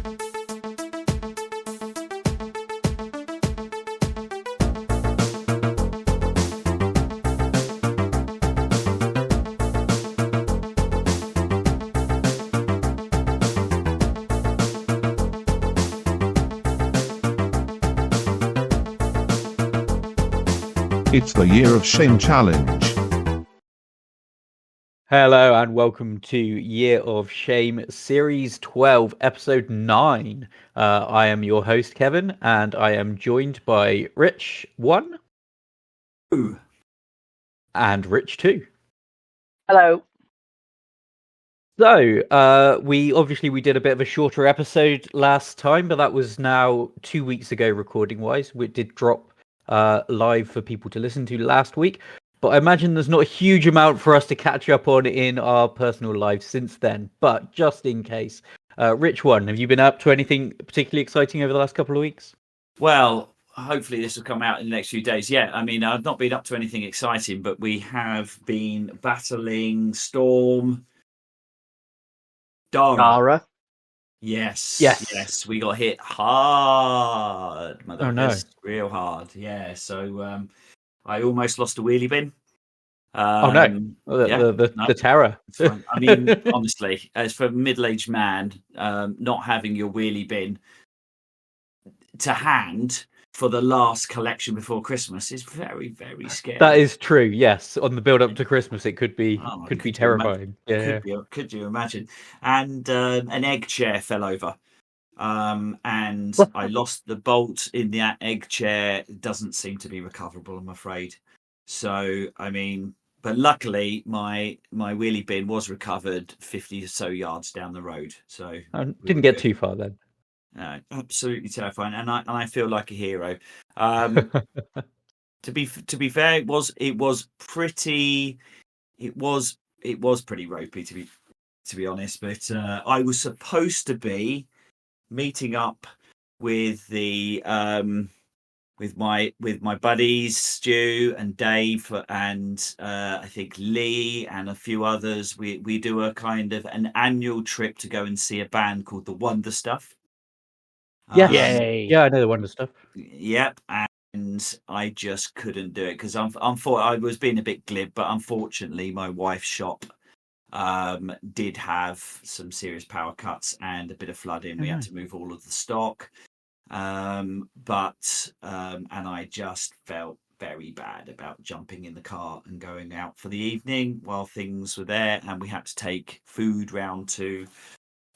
It's the Year of Shame Challenge. Hello and welcome to Year of Shame Series 12, Episode 9. I am your host, Kevin, and I am joined by Rich 1. Ooh. And Rich 2. Hello. So, we did a bit of a shorter episode last time, but that was now 2 weeks ago recording-wise. We did drop live for people to listen to last week. But I imagine there's not a huge amount for us to catch up on in our personal lives since then. But just in case, Rich 1, have you been up to anything particularly exciting over the last couple of weeks? Well, hopefully this will come out in the next few days. Yeah, I mean, I've not been up to anything exciting, but we have been battling Storm Dara. Yes. We got hit hard, mother. Oh, no. Real hard. Yeah. So I almost lost a wheelie bin. Oh no! The terror. I mean, honestly, as for a middle-aged man, not having your wheelie bin to hand for the last collection before Christmas is very, very scary. That is true. Yes, on the build-up to Christmas, it could be terrifying. Could you imagine? And an egg chair fell over. And I lost the bolt in that egg chair. It doesn't seem to be recoverable, I'm afraid. So, I mean, but luckily my wheelie bin was recovered 50 or so yards down the road. So didn't get too far then. No, absolutely terrifying, and I feel like a hero. To be fair, it was pretty ropey to be honest. But I was supposed to be meeting up with the with my buddies Stu and Dave and I think Lee and a few others. We do a kind of an annual trip to go and see a band called the Wonder Stuff. Yay! Yeah, I know the Wonder Stuff. Yep, and I just couldn't do it because I was being a bit glib, but unfortunately, my wife's shop did have some serious power cuts and a bit of flooding. We had to move all of the stock, and I just felt very bad about jumping in the car and going out for the evening while things were there, and we had to take food round to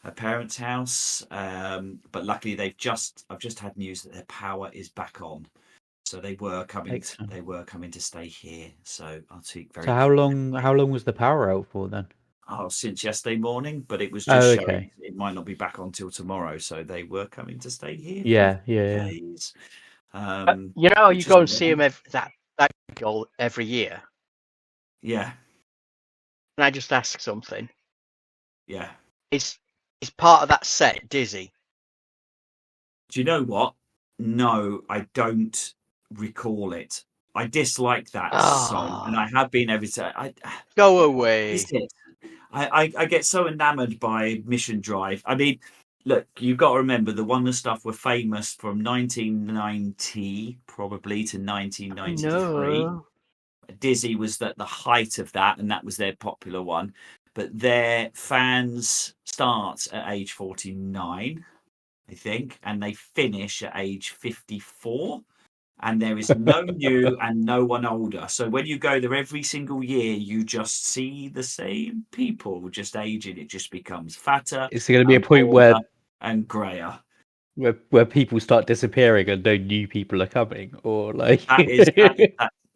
her parents' house, but luckily I've just had news that their power is back on, so they were coming to stay here. So I'll take very. So how long was the power out for then? Oh, since yesterday morning, but it was just showing it might not be back on till tomorrow, so they were coming to stay here. Yeah. Days. You go and see them that goal every year. Yeah. Can I just ask something? Yeah. Is part of that set Dizzy? Do you know what? No, I don't recall it. I dislike that song, and I have been every time. Go away. I get so enamored by Mission Drive. I mean, look, you've got to remember the Wonder Stuff were famous from 1990 probably to 1993. No. Dizzy was at the height of that, and that was their popular one. But their fans start at age 49, I think, and they finish at age 54. And there is no new and no one older. So when you go there every single year, you just see the same people just aging. It just becomes fatter. Is there going to be a point where and grayer, where people start disappearing and no new people are coming, or like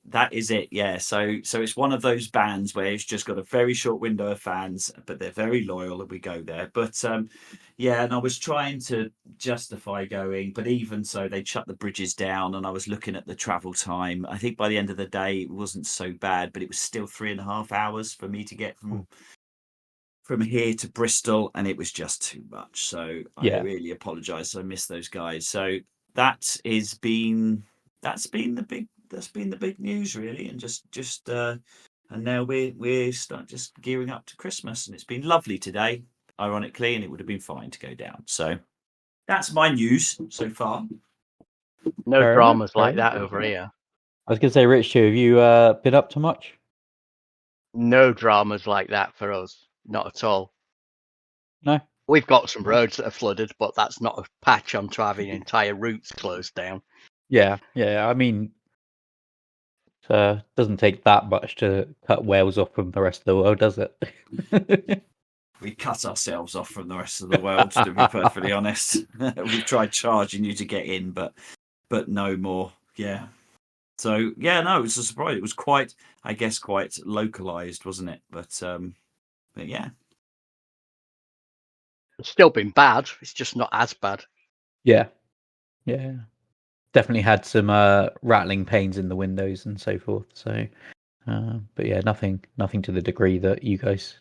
that is it, yeah. So it's one of those bands where it's just got a very short window of fans, but they're very loyal and we go there. But yeah, and I was trying to justify going, but even so, they shut the bridges down, and I was looking at the travel time. I think by the end of the day, it wasn't so bad, but it was still 3.5 hours for me to get from here to Bristol, and it was just too much. So I really apologise. I missed those guys. So that's been the big news, really, and just and now we're just gearing up to Christmas, and it's been lovely today, ironically, and it would have been fine to go down. So That's my news so far. No Fair dramas enough, fair like that enough. over here. I was going to say, Rich, too, have you been up to much? No dramas like that for us. Not at all. No? We've got some roads that are flooded, but that's not a patch on to having entire routes closed down. Yeah. I mean, it doesn't take that much to cut Wales off from the rest of the world, does it? We cut ourselves off from the rest of the world, to be perfectly honest. We've tried charging you to get in, but no more. Yeah. So yeah, no, it was a surprise. It was quite localized, wasn't it? But yeah. It's still been bad. It's just not as bad. Yeah. Definitely had some rattling pains in the windows and so forth. So, but yeah, nothing to the degree that you guys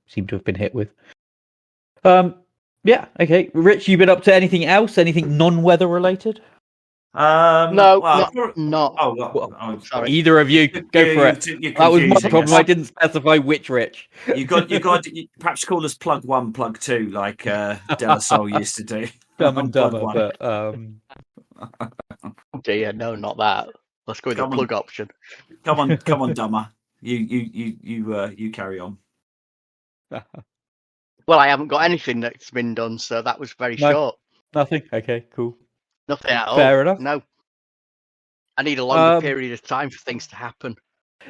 seem to have been hit with. Yeah, okay. Rich, you been up to anything else? Anything non-weather related? No, well, not. Oh, sorry. Either of you, go for it. That was my problem. I didn't specify which Rich. You perhaps call us plug 1, plug 2, like De La Soul used to do. Dumb and Plug Dumber, 1. but Dear, no, not that. Let's go with the plug option. Come on, Dumber. You carry on. Well, I haven't got anything that's been done, so that was very short. Nothing. Okay, cool. Nothing at all. Fair enough. No. I need a longer period of time for things to happen.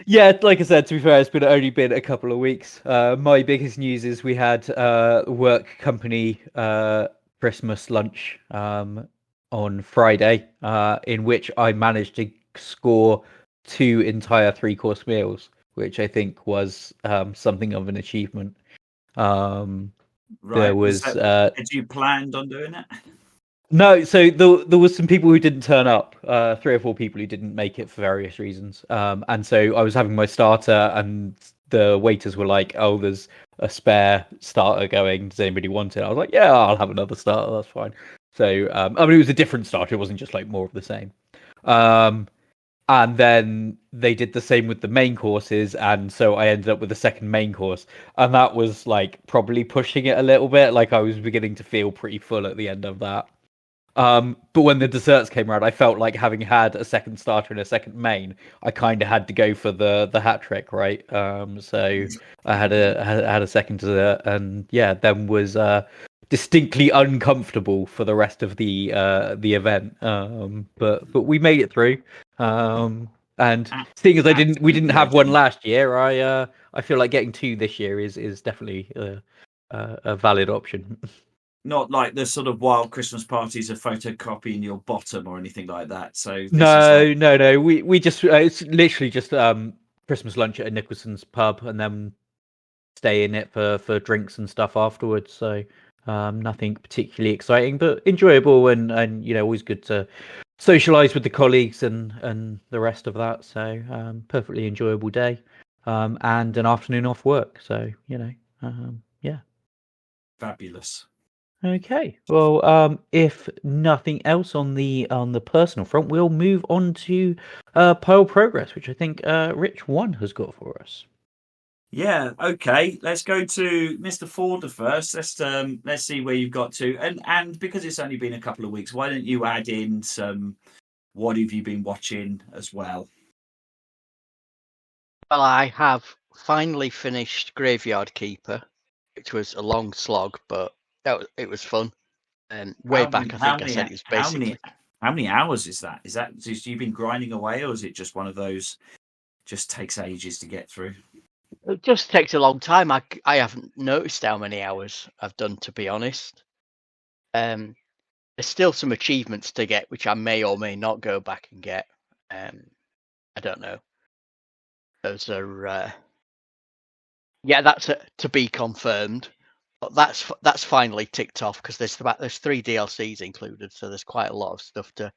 Yeah, like I said, to be fair, it's only been a couple of weeks. My biggest news is we had work company Christmas lunch on Friday, in which I managed to score 2 entire 3-course meals, which I think was something of an achievement. Right. There was. Had you planned on doing it? No, so there was some people who didn't turn up, 3 or 4 people who didn't make it for various reasons. And so I was having my starter, and the waiters were like, "Oh, there's a spare starter going. Does anybody want it?" I was like, "Yeah, I'll have another starter. That's fine." So I mean, it was a different starter. It wasn't just like more of the same. And then they did the same with the main courses, and so I ended up with the second main course, and that was like probably pushing it a little bit. Like I was beginning to feel pretty full at the end of that. But when the desserts came around, I felt like having had a second starter and a second main, I kind of had to go for the hat trick, right? So I had a second dessert, and yeah, then was distinctly uncomfortable for the rest of the event. But we made it through. And seeing as we didn't have one last year, I feel like getting 2 this year is definitely a valid option. Not like the sort of wild Christmas parties of photocopying your bottom or anything like that. So no. We just it's literally just Christmas lunch at a Nicholson's pub, and then stay in it for drinks and stuff afterwards. So nothing particularly exciting, but enjoyable, and always good to socialize with the colleagues and the rest of that. So perfectly enjoyable day, and an afternoon off work. So yeah. Fabulous. Okay. Well, if nothing else on the personal front, we'll move on to pile progress, which I think Rich 1 has got for us. Yeah. Okay. Let's go to Mr. Forder first. Let's see where you've got to, and because it's only been a couple of weeks, why don't you add in some? What have you been watching as well? Well, I have finally finished Graveyard Keeper, which was a long slog, but it was fun. Way back, I think I said it was basically. How many hours is that? Is that just you've been grinding away, or is it just one of those? Just takes ages to get through. It just takes a long time. I haven't noticed how many hours I've done, to be honest. There's still some achievements to get, which I may or may not go back and get. I don't know. Those are, that's to be confirmed. But that's finally ticked off because there's 3 DLCs included, so there's quite a lot of stuff to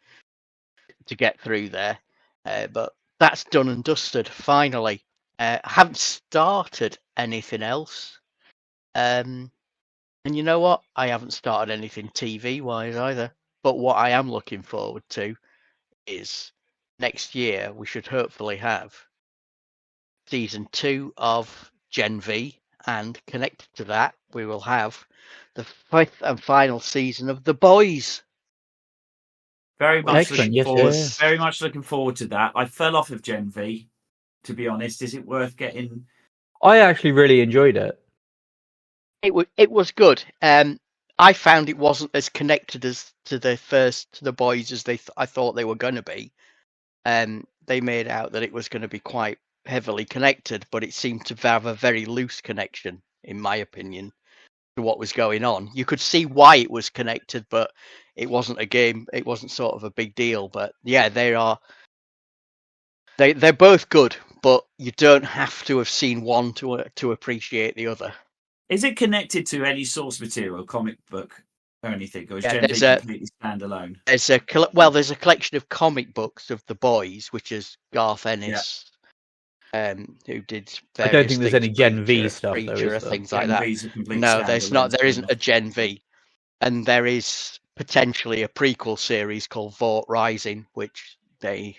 get through there. But that's done and dusted finally. I haven't started anything else, and you know what? I haven't started anything TV wise either. But what I am looking forward to is next year we should hopefully have season 2 of Gen V, and connected to that we will have the fifth and final season of The Boys. Very much Excellent. looking Yes, forward. yeah. Very much looking forward to that. I fell off of Gen V, to be honest. Is it worth getting? I actually really enjoyed it. It was good. I found it wasn't as connected as to the Boys as I thought they were going to be. They made out that it was going to be quite heavily connected, but it seemed to have a very loose connection, in my opinion, to what was going on. You could see why it was connected, but it wasn't a game. It wasn't sort of a big deal. But yeah, they're both good, but you don't have to have seen one to appreciate the other. Is it connected to any source material, comic book, or anything, or is Yeah, Gen V completely standalone? There's a collection of comic books of The Boys, which is Garth Ennis, who did. I don't think there's any Gen V Preacher, stuff though, Preacher, is there? things Gen like that. V's a complete No, there's not. standalone There isn't a spin-off. Gen V, and there is potentially a prequel series called Vought Rising, which they're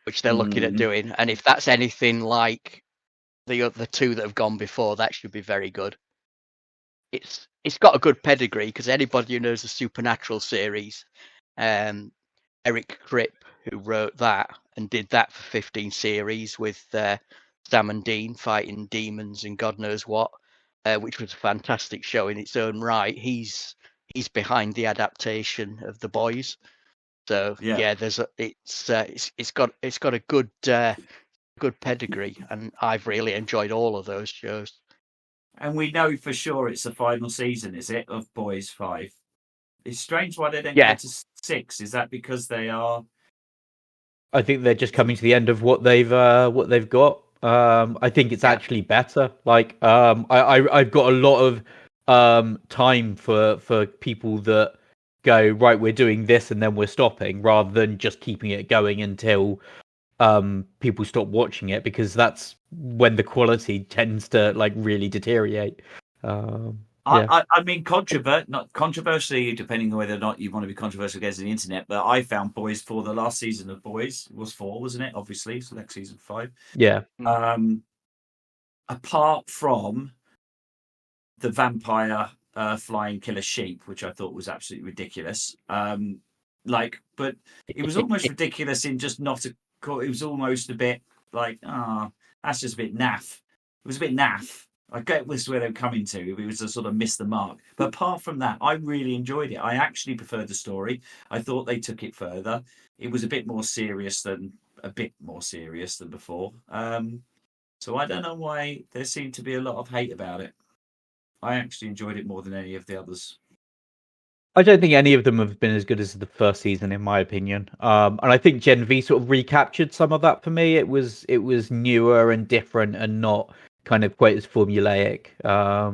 looking at doing. And if that's anything like the other two that have gone before, that should be very good. It's got a good pedigree because anybody who knows the Supernatural series, Eric Kripp, who wrote that and did that for 15 series with Sam and Dean fighting demons and God knows what, which was a fantastic show in its own right. He's behind the adaptation of The Boys. So yeah, it's got a good pedigree, and I've really enjoyed all of those shows. And we know for sure it's the final season, is it, of Boys 5? It's strange why they don't go to 6. Is that because they are? I think they're just coming to the end of what they've got. I think it's actually better. Like I've got a lot of time for people that go, right, we're doing this and then we're stopping, rather than just keeping it going until people stop watching it, because that's when the quality tends to like really deteriorate. I mean, not controversially, depending on whether or not you want to be controversial against the internet, but I found Boys 4, the last season of Boys was 4, wasn't it? Obviously, so next season 5. Yeah. Apart from the vampire flying killer sheep, which I thought was absolutely ridiculous. But it was almost ridiculous in just not a. It was almost a bit like, that's just a bit naff. It was a bit naff. I get this where they're coming to. It was a sort of miss the mark. But apart from that, I really enjoyed it. I actually preferred the story. I thought they took it further. It was a bit more serious than before. So I don't know why there seemed to be a lot of hate about it. I actually enjoyed it more than any of the others. I don't think any of them have been as good as the first season, in my opinion. And I think Gen V sort of recaptured some of that for me. It was newer and different and not kind of quite as formulaic. I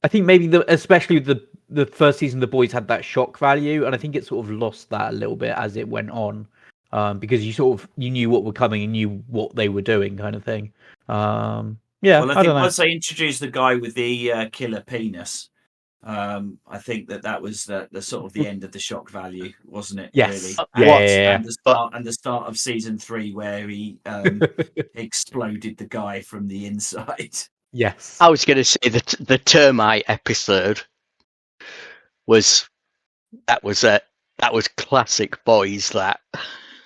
think maybe especially the first season, The Boys had that shock value, and I think it sort of lost that a little bit as it went on, because you knew what were coming and knew what they were doing, kind of thing. Yeah, well, I think once they introduced the guy with the killer penis, I think that was the sort of the end of the shock value, wasn't it? Yes. Really? Yeah. And the start of season 3 where he exploded the guy from the inside. Yes. I was going to say that the termite episode was classic Boys. That.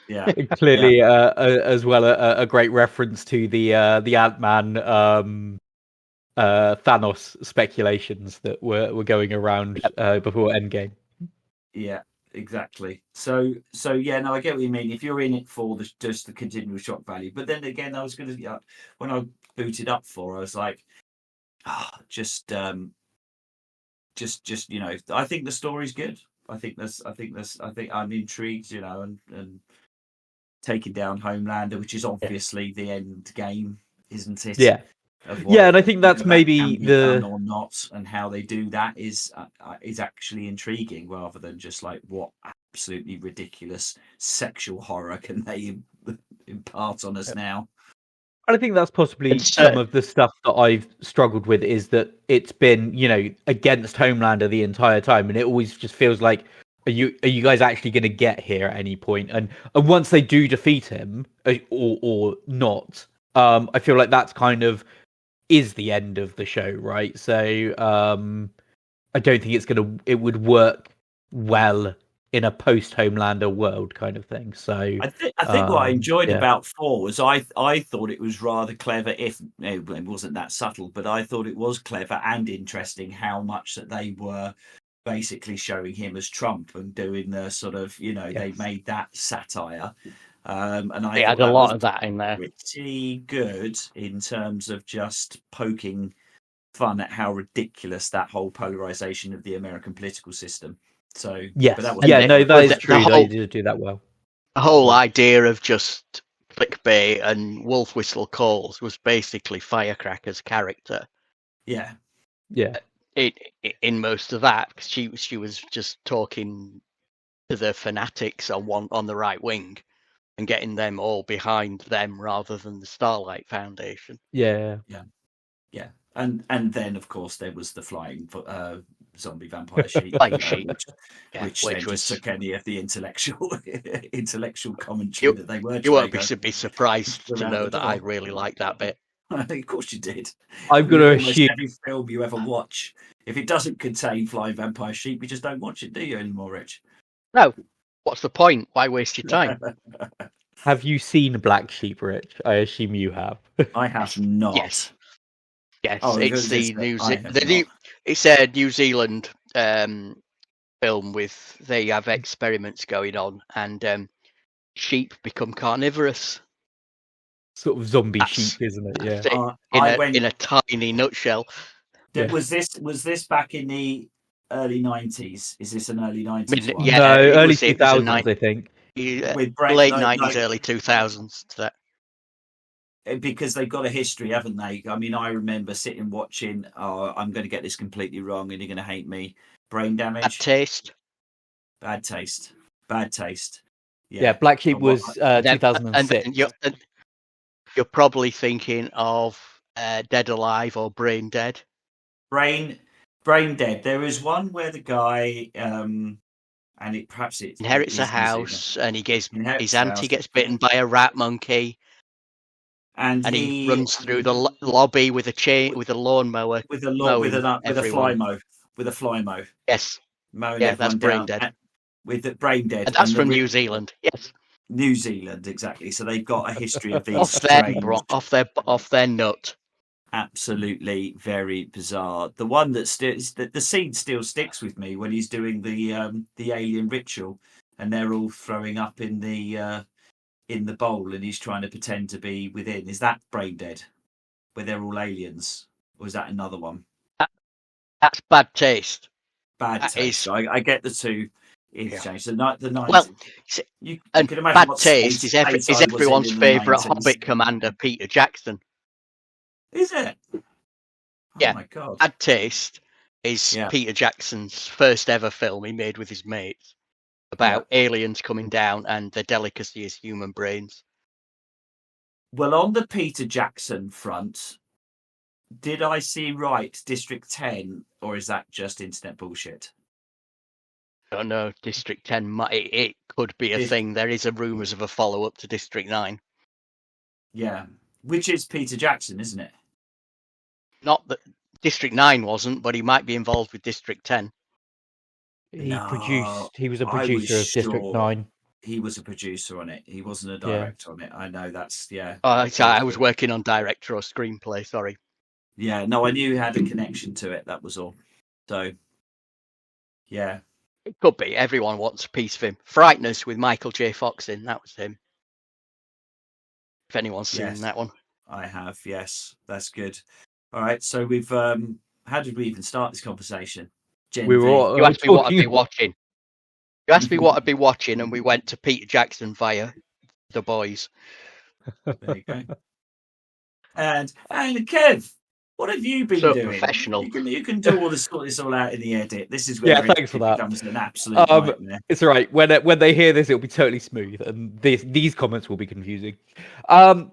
Yeah. Clearly, as well, a great reference to the Ant-Man. Thanos speculations that were going around before Endgame. Yeah, exactly. So yeah, no, I get what you mean. If you're in it for just the continual shock value, but then again, I was going to when I booted up I was like, just I think the story's good. I think I'm intrigued, and taking down Homelander, which is obviously the end game, isn't it? Yeah. And I think that's maybe the or not, and how they do that is actually intriguing, rather than just like what absolutely ridiculous sexual horror can they impart on us now. And I think that's possibly some of the stuff that I've struggled with, is that it's been, against Homelander the entire time, and it always just feels like, are you guys actually going to get here at any point? And once they do defeat him, or not, I feel like that's kind of is the end of the show, right? So I don't think it would work well in a post-Homelander world kind of thing. So I think what I enjoyed yeah. about 4 was I thought it was rather clever, if it wasn't that subtle, but I thought it was clever and interesting how much that they were basically showing him as Trump and doing the sort of, they made that satire. And I had thought a lot of that in there. pretty good in terms of just poking fun at how ridiculous that whole polarization of the American political system. So yes, but that was that is true. They did do that well. The whole idea of just clickbait and wolf whistle calls was basically Firecracker's character. Yeah. In most of that, because she was just talking to the fanatics on the right wing and getting them all behind them rather than the Starlight Foundation. Yeah. And then of course there was the flying zombie vampire sheep, which then just took any of the intellectual commentary that they were. You won't be surprised to know that I really like that bit. Of course you did. I'm going to assume every film you ever watch, if it doesn't contain flying vampire sheep, you just don't watch it, do you anymore, Rich? No. What's the point? Why waste your time? Have you seen Black Sheep, Rich? I assume you have. I have not. Yes. Oh, it's it's a New Zealand film with they have experiments going on and sheep become carnivorous. Sort of zombie sheep, isn't it? Yeah. In a tiny nutshell. Was this back in the early 90s? Is this an early 90s one? Yeah, no, early 2000s, I think. Late 90s, early 2000s. Because they've got a history, haven't they? I mean, I remember sitting watching, I'm going to get this completely wrong and you're going to hate me. Brain Damage. Bad taste. Yeah, Black Sheep was 2006. And you're probably thinking of Dead Alive or Brain Dead. Brain Dead. There is one where the guy, inherits a house, and his auntie gets bitten by a rat monkey, and he runs through the lobby with a chain, with a lawnmower, with a fly mow. Yes, that's Brain Dead. With the Brain Dead, and that's from New Zealand. Yes, New Zealand, exactly. So they've got a history of these off their nut. Absolutely very bizarre. The one that the scene still sticks with me when he's doing the alien ritual and they're all throwing up in the bowl and he's trying to pretend to be within. Is that Brain Dead, where they're all aliens, or is that another one? That's Bad Taste. Bad Taste. I get the two interchange. The 90s. Well, you and can imagine Bad Taste is everyone's favourite Hobbit commander, Peter Jackson. Is it? Oh my God. Bad Taste is Peter Jackson's first ever film he made with his mates about aliens coming down and their delicacy is human brains. Well, on the Peter Jackson front, did I see right District 10, or is that just internet bullshit? I don't know. District 10, it could be a thing. There is rumours of a follow-up to District 9. Yeah, which is Peter Jackson, isn't it? Not that District 9 wasn't, but he might be involved with District 10. He was a producer of District 9. He was a producer on it. He wasn't a director on it. I know that's, I was working on director or screenplay, sorry. Yeah, no, I knew he had a connection to it. That was all. So, yeah. It could be. Everyone wants a piece of him. Frighteners with Michael J. Fox in. That was him. If anyone's seen that one. I have, yes. That's good. All right, so we've... how did we even start this conversation? You asked me what I'd be watching. You asked me what I'd be watching, and we went to Peter Jackson via The Boys. There you go. And Kev, what have you been doing? Professional. You can do all this, sort this all out in the edit. This is where thanks for that. Becomes an absolute nightmare. It's all right. When they hear this, it'll be totally smooth, and these comments will be confusing. So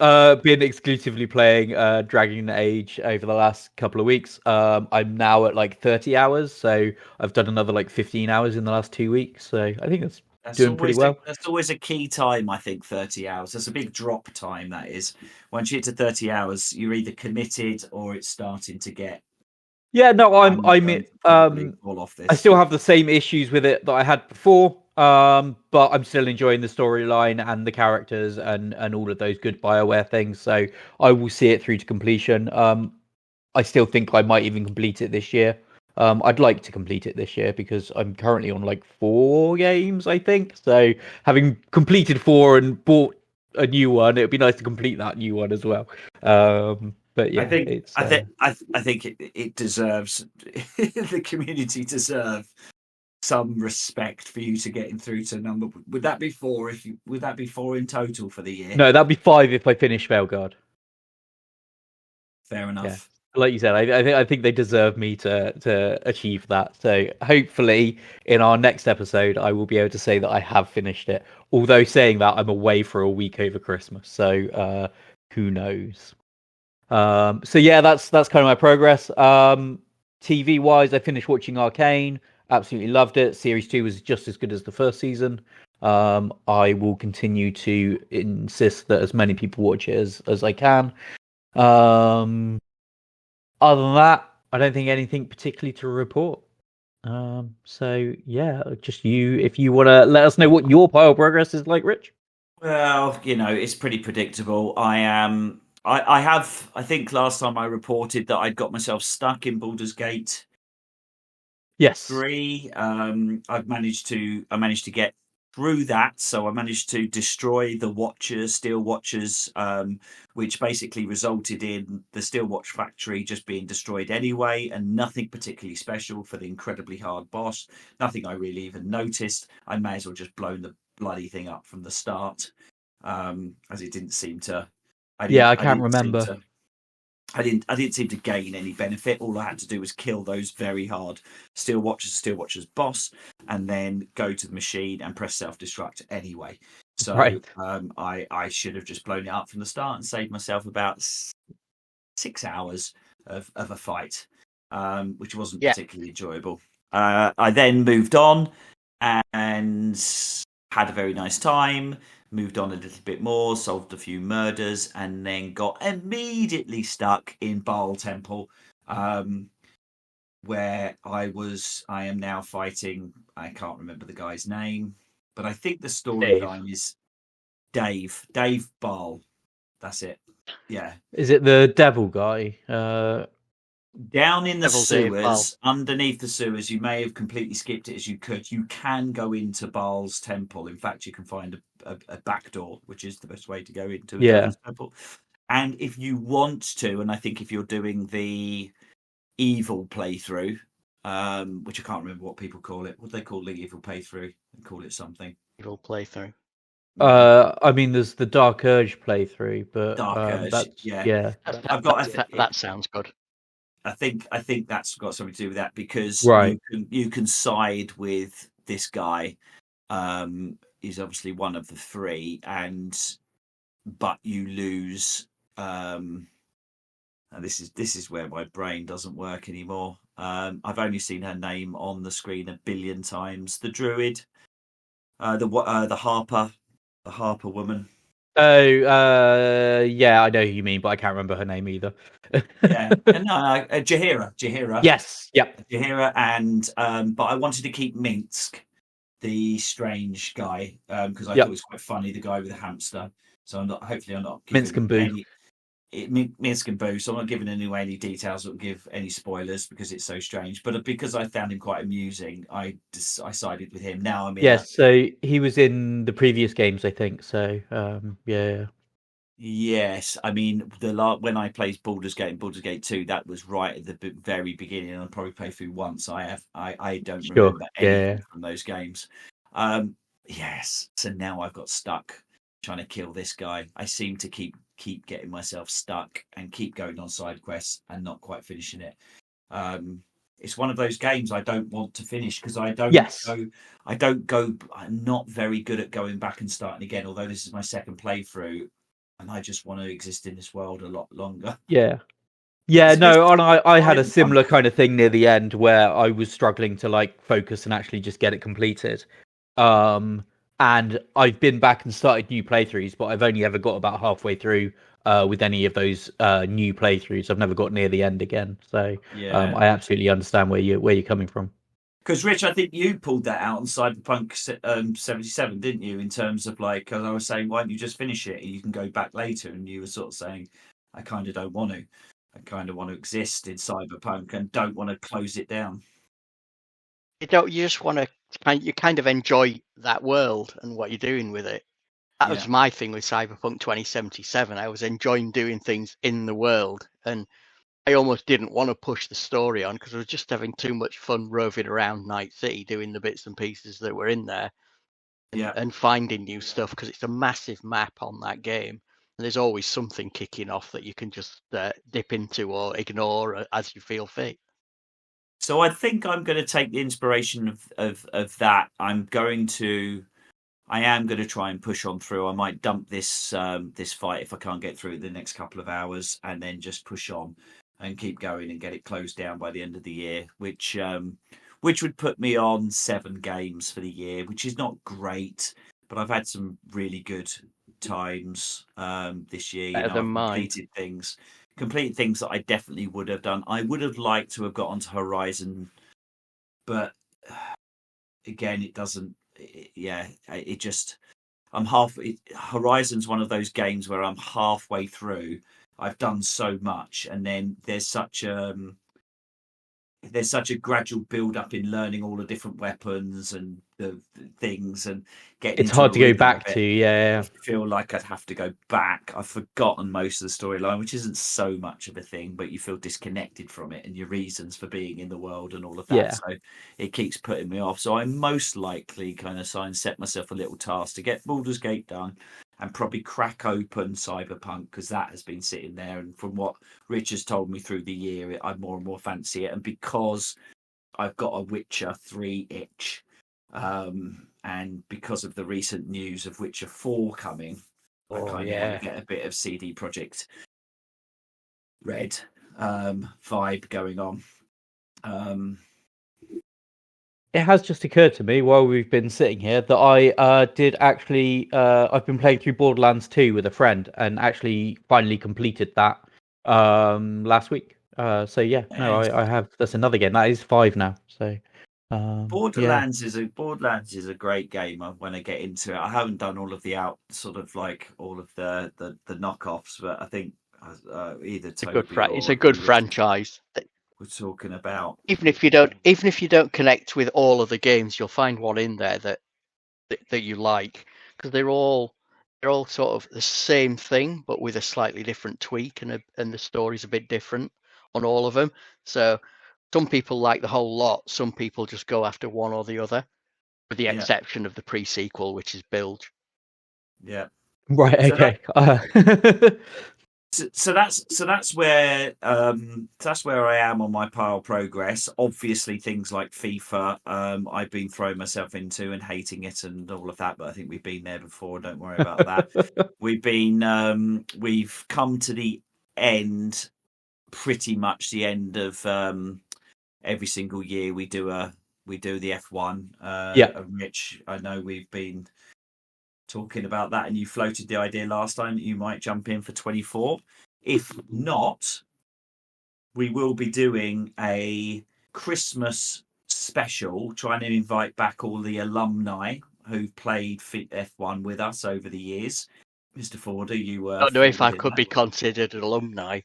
I've been exclusively playing Dragon Age over the last couple of weeks. I'm now at like 30 hours, so I've done another like 15 hours in the last 2 weeks. So I think that's doing pretty well. That's always a key time, I think. 30 hours. That's a big drop time. That is. Once you get to 30 hours, you're either committed or it's starting to get. Yeah, no, fall off this. I still have the same issues with it that I had before, but I'm still enjoying the storyline and the characters and all of those good BioWare things. So I will see it through to completion. I still think I might even complete it this year. I'd like to complete it this year because I'm currently on like 4 games, I think. So having completed 4 and bought a new one, it'd be nice to complete that new one as well. But yeah, I think it deserves the community deserve some respect for you to getting through to number. Would that be 4? Would that be 4 in total for the year? No, that'd be 5 if I finish Veilguard. Fair enough. Yeah. Like you said, I think they deserve me to achieve that. So hopefully in our next episode, I will be able to say that I have finished it. Although saying that, I'm away for a week over Christmas, so who knows? So yeah, that's kind of my progress. TV wise, I finished watching Arcane. Absolutely loved it. Series 2 was just as good as the first season. I will continue to insist that as many people watch it as I can. Other than that, I don't think anything particularly to report. So yeah, just if you want to let us know what your pile progress is like, Rich. Well, it's pretty predictable. I think last time I reported that I'd got myself stuck in Baldur's Gate. Yes. 3. I managed to get through that, so I managed to destroy the Steel Watchers, which basically resulted in the Steel Watch factory just being destroyed anyway, and nothing particularly special for the incredibly hard boss. Nothing I really even noticed. I may as well just blown the bloody thing up from the start, as it didn't seem to. I can't remember. I didn't seem to gain any benefit. All I had to do was kill those very hard Steel Watchers boss, and then go to the machine and press self-destruct anyway. So right. I should have just blown it up from the start and saved myself about 6 hours of a fight, which wasn't particularly enjoyable. I then moved on and had a very nice time. Moved on a little bit more, solved a few murders, and then got immediately stuck in Baal Temple, where I am now fighting. I can't remember the guy's name, but I think the storyline is Dave Baal. That's it. Yeah. Is it the devil guy? Down in the sewers, underneath the sewers, you may have completely skipped it as you could. You can go into Baal's temple. In fact, you can find a back door, which is the best way to go into a temple. And if you want to, and I think if you're doing the evil playthrough, which I can't remember what people call it. What do they call the evil playthrough? They call it something. Evil playthrough. I mean, there's the Dark Urge playthrough, but Dark Urge, yeah. That sounds good. I think that's got something to do with that, because you can side with this guy. He's obviously one of the 3, but you lose. And this is where my brain doesn't work anymore. I've only seen her name on the screen a billion times. The druid, the Harper woman. Oh, yeah, I know who you mean, but I can't remember her name either. Yeah, no, Jaheira. Yes, yep. Jaheira, and but I wanted to keep Minsk, the strange guy, because I thought it was quite funny, the guy with the hamster. So I'm not Minsk and Boo. Minsk and Boo. So I'm not giving any details that will give any spoilers, because it's so strange. But because I found him quite amusing, I sided with him. Now I'm in. Yes, so he was in the previous games, I think. So yeah. Yes, I mean when I played Baldur's Gate 2, that was right at the very beginning, and I probably played through once. I don't remember anything from those games. Yes, so now I've got stuck trying to kill this guy. I seem to keep getting myself stuck and keep going on side quests and not quite finishing it. It's one of those games I don't want to finish, because I don't go. I'm not very good at going back and starting again. Although this is my second playthrough, and I just want to exist in this world a lot longer. Yeah. And I had a similar kind of thing near the end where I was struggling to focus and actually just get it completed. and I've been back and started new playthroughs, but I've only ever got about halfway through with any of those new playthroughs. I've never got near the end again. So Yeah. I absolutely understand where you're coming from. Because Rich, I think you pulled that out on Cyberpunk 77, didn't you? In terms of like, as I was saying, why don't you just finish it and you can go back later? And you were sort of saying, I kind of don't want to. I kind of want to exist in Cyberpunk and don't want to close it down. You just want to, you kind of enjoy that world and what you're doing with it. That was my thing with Cyberpunk 2077. I was enjoying doing things in the world, and I almost didn't want to push the story on because I was just having too much fun roving around Night City, doing the bits and pieces that were in there, and finding new stuff, because it's a massive map on that game. And there's always something kicking off that you can just dip into or ignore as you feel fit. So I think I'm going to take the inspiration of that. I am going to try and push on through. I might dump this this fight if I can't get through it the next couple of hours, and then just push on and keep going and get it closed down by the end of the year, which would put me on 7 games for the year, which is not great, but I've had some really good times this year. Better than mine. Completed things that I definitely would have done. I would have liked to have got onto Horizon, but again, it doesn't. I'm Horizon's one of those games where I'm halfway through. I've done so much, and then there's such a gradual build up in learning all the different weapons and the things and getting. It's hard to go back to. Yeah. I feel like I'd have to go back. I've forgotten most of the storyline, which isn't so much of a thing, but you feel disconnected from it and your reasons for being in the world and all of that. Yeah. So it keeps putting me off. So I'm most likely kind of set myself a little task to get Baldur's Gate done and probably crack open Cyberpunk, because that has been sitting there. And from what Rich has told me through the year, I more and more fancy it. And because I've got a Witcher 3 itch, and because of the recent news of Witcher 4 coming, I kind of want to get a bit of CD Projekt Red vibe going on. It has just occurred to me while we've been sitting here that I did actually. I've been playing through Borderlands 2 with a friend and actually finally completed that last week. So yeah, no, I have. That's another game. That is 5 now. So Borderlands is a great game when I get into it. I haven't done all of the all of the knockoffs, but I think either it's a good franchise. We're talking about. Even if you don't connect with all of the games, you'll find one in there that you like, because they're all sort of the same thing but with a slightly different tweak, and the story's a bit different on all of them. So some people like the whole lot, some people just go after one or the other, with the exception of the pre-sequel, which is Bilge. Yeah. Right. Okay. So that's where I am on my pile progress. Obviously, things like FIFA, I've been throwing myself into and hating it and all of that. But I think we've been there before. Don't worry about that. We've come to the end, pretty much the end of every single year. We do the F1. Rich, I know we've been talking about that, and you floated the idea last time that you might jump in for 24. If not, we will be doing a Christmas special, trying to invite back all the alumni who've played F1 with us over the years. Mr. Forder, you were. I don't know if I could be considered an alumni.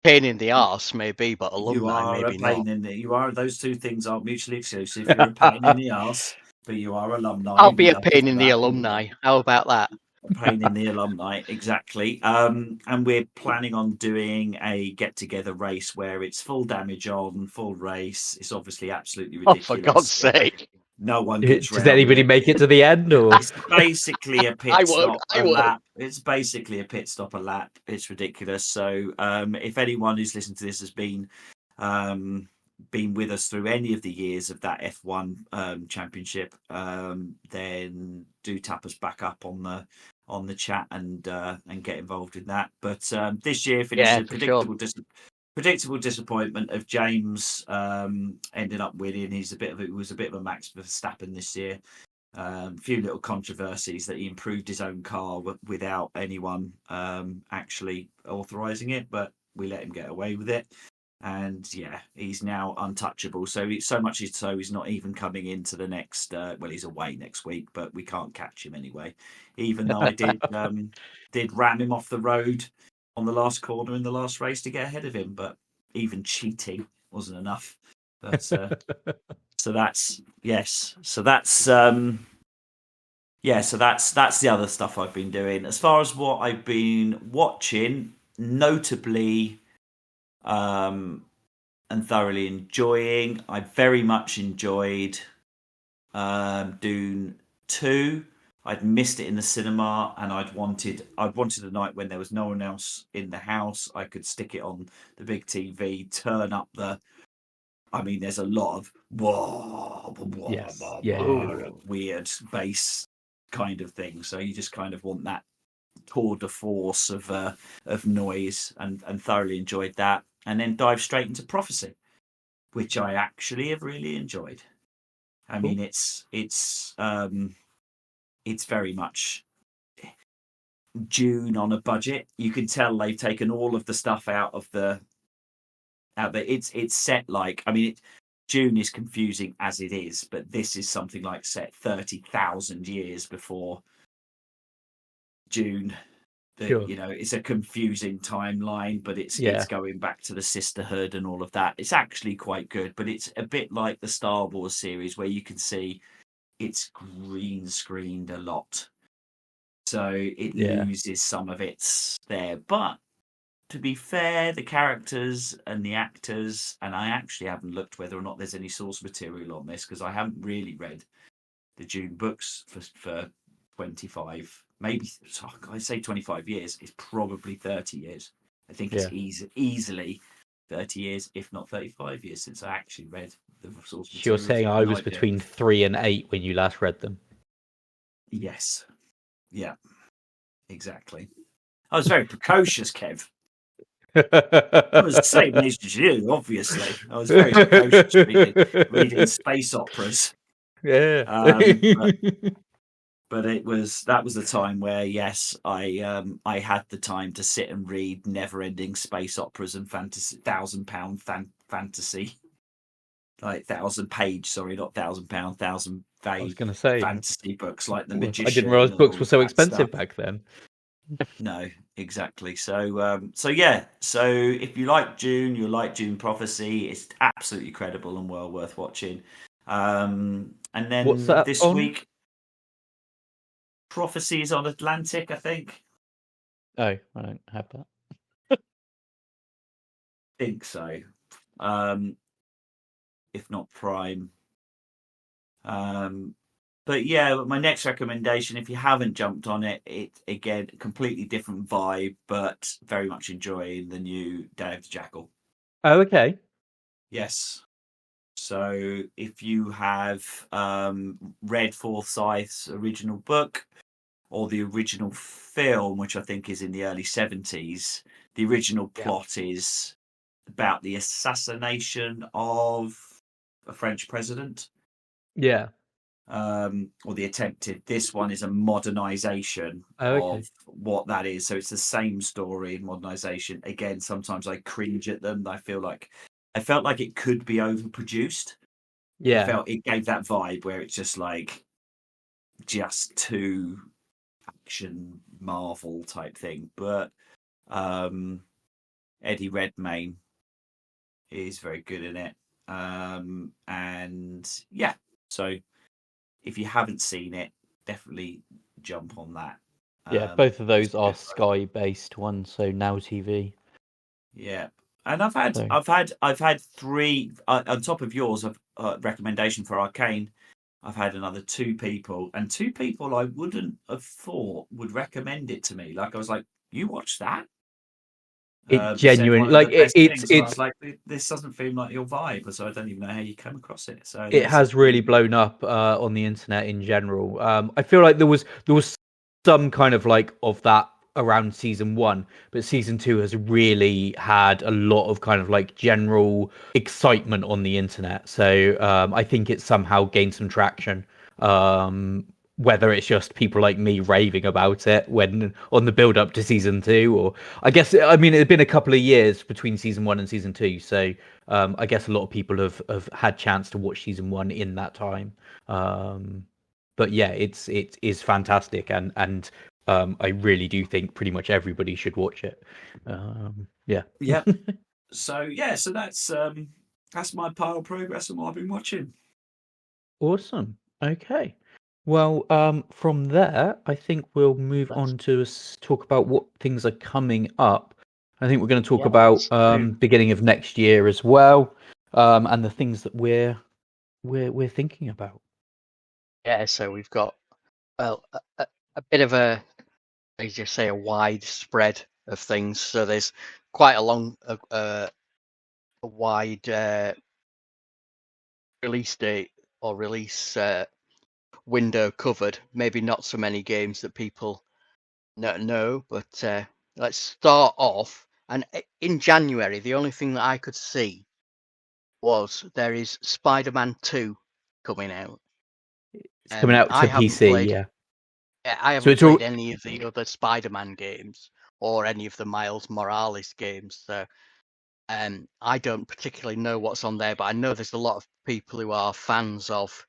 Pain in the arse, maybe, but alumni, maybe not. You are. Those two things aren't mutually exclusive. You're a pain in the arse, but you are alumni. I'll be a pain in the alumni. How about that? A pain in the alumni, exactly. And we're planning on doing a get-together race where it's full damage on, full race. It's obviously absolutely ridiculous. Oh, for God's sake. No one gets Does anybody make it to the end? Or it's basically a pit stop a lap. It's basically a pit stop a lap. It's ridiculous. So if anyone who's listened to this has been with us through any of the years of that F1 championship, then do tap us back up on the chat and get involved in that. But this year finished predictable disappointment of James ending up winning. He was a bit of a Max Verstappen this year. few little controversies that he improved his own car without anyone actually authorizing it, but we let him get away with it. And yeah, he's now untouchable. So much so he's not even coming into the next. Well, he's away next week, but we can't catch him anyway. Even though I did ram him off the road on the last corner in the last race to get ahead of him, but even cheating wasn't enough. But so that's yes. So that's the other stuff I've been doing. As far as what I've been watching, notably. And thoroughly enjoying. I very much enjoyed Dune 2. I'd missed it in the cinema, and I'd wanted a night when there was no one else in the house. I could stick it on the big TV, turn up there's a lot of weird bass kind of thing. So you just kind of want that tour de force of noise, and thoroughly enjoyed that. And then dive straight into Prophecy, which I actually have really enjoyed. I mean, it's very much Dune on a budget. You can tell they've taken all of the stuff out there. It's set like, I mean, Dune is confusing as it is, but this is something like set 30,000 years before Dune. Sure. It's a confusing timeline, but it's going back to the sisterhood and all of that. It's actually quite good, but it's a bit like the Star Wars series where you can see it's green screened a lot. So it loses some of its there. But to be fair, the characters and the actors, and I actually haven't looked whether or not there's any source material on this because I haven't really read the Dune books for 25, maybe I say 25 years. It's probably 30 years. I think it's easily 30 years, if not 35 years, since I actually read the source material. You're saying I was between 3 and 8 when you last read them? Yes. Yeah. Exactly. I was very precocious, Kev. I was the same age as you, obviously. I was very precocious reading space operas. Yeah. But that was the time where, yes, I had the time to sit and read never-ending space operas and fantasy, £1,000 fantasy, like 1,000-page, sorry, not £1,000, 1,000 I was going to say fantasy books like The Magician. I didn't realize books were so expensive back then. No, exactly. So yeah. So if you like Dune, you'll like Dune Prophecy. It's absolutely credible and well worth watching. And then What's that this on? week. Prophecy is on Atlantic, I think. Oh, I don't have that. Think so. If not Prime. But yeah, my next recommendation, if you haven't jumped on it, again, completely different vibe, but very much enjoying the new Day of the Jackal. Oh, okay. Yes. So if you have read Forsyth's original book or the original film, which I think is in the early 70s, the original plot is about the assassination of a French president. Yeah. Or the attempted. This one is a modernization of what that is. So it's the same story in modernization. Again, sometimes I cringe at them. I felt like it could be overproduced. Yeah. It gave that vibe where it's just too action Marvel type thing. But Eddie Redmayne is very good in it. And yeah, so if you haven't seen it, definitely jump on that. Yeah, both of those are Sky-based ones, so Now TV. Yeah, and I've had three on top of yours. Recommendation for Arcane. I've had another two people I wouldn't have thought would recommend it to me. Like I was like, you watch that? It genuinely it's like this doesn't feel like your vibe, so I don't even know how you come across it. So it has really blown up on the internet in general. I feel like there was some kind of of that around season 1, but season 2 has really had a lot of kind of general excitement on the internet. So I think it somehow gained some traction Whether it's just people like me raving about it when on the build up to season 2, or I guess it's been a couple of years between season 1 and season 2, so I guess a lot of people have had chance to watch season 1 in that time. But yeah, it is fantastic, and I really do think pretty much everybody should watch it. Yeah. So that's my pile progress and what I've been watching. Awesome. Okay. Well, from there, I think we'll move on to talk about what things are coming up. I think we're going to talk about beginning of next year as well, and the things that we're thinking about. Yeah, so we've got a bit of a wide spread of things. So there's quite a wide release date or release window covered. Maybe not so many games that people know, but let's start off. And in January, the only thing that I could see was there is Spider-Man 2 coming out. It's coming out to PC, yeah. I haven't played any of the other Spider-Man games or any of the Miles Morales games, so I don't particularly know what's on there, but I know there's a lot of people who are fans of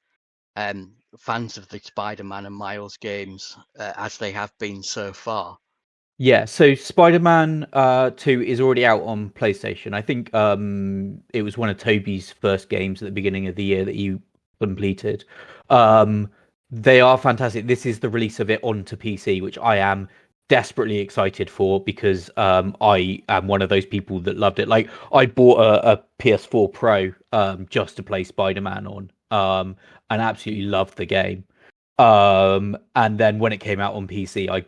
the Spider-Man and Miles games, as they have been so far. Yeah, so Spider-Man 2 is already out on PlayStation. I think it was one of Toby's first games at the beginning of the year that you completed. They are fantastic. This is the release of it onto PC, which I am desperately excited for, because I am one of those people that loved it. Like, I bought a PS4 Pro just to play Spider-Man on, and absolutely loved the game. And then when it came out on PC, I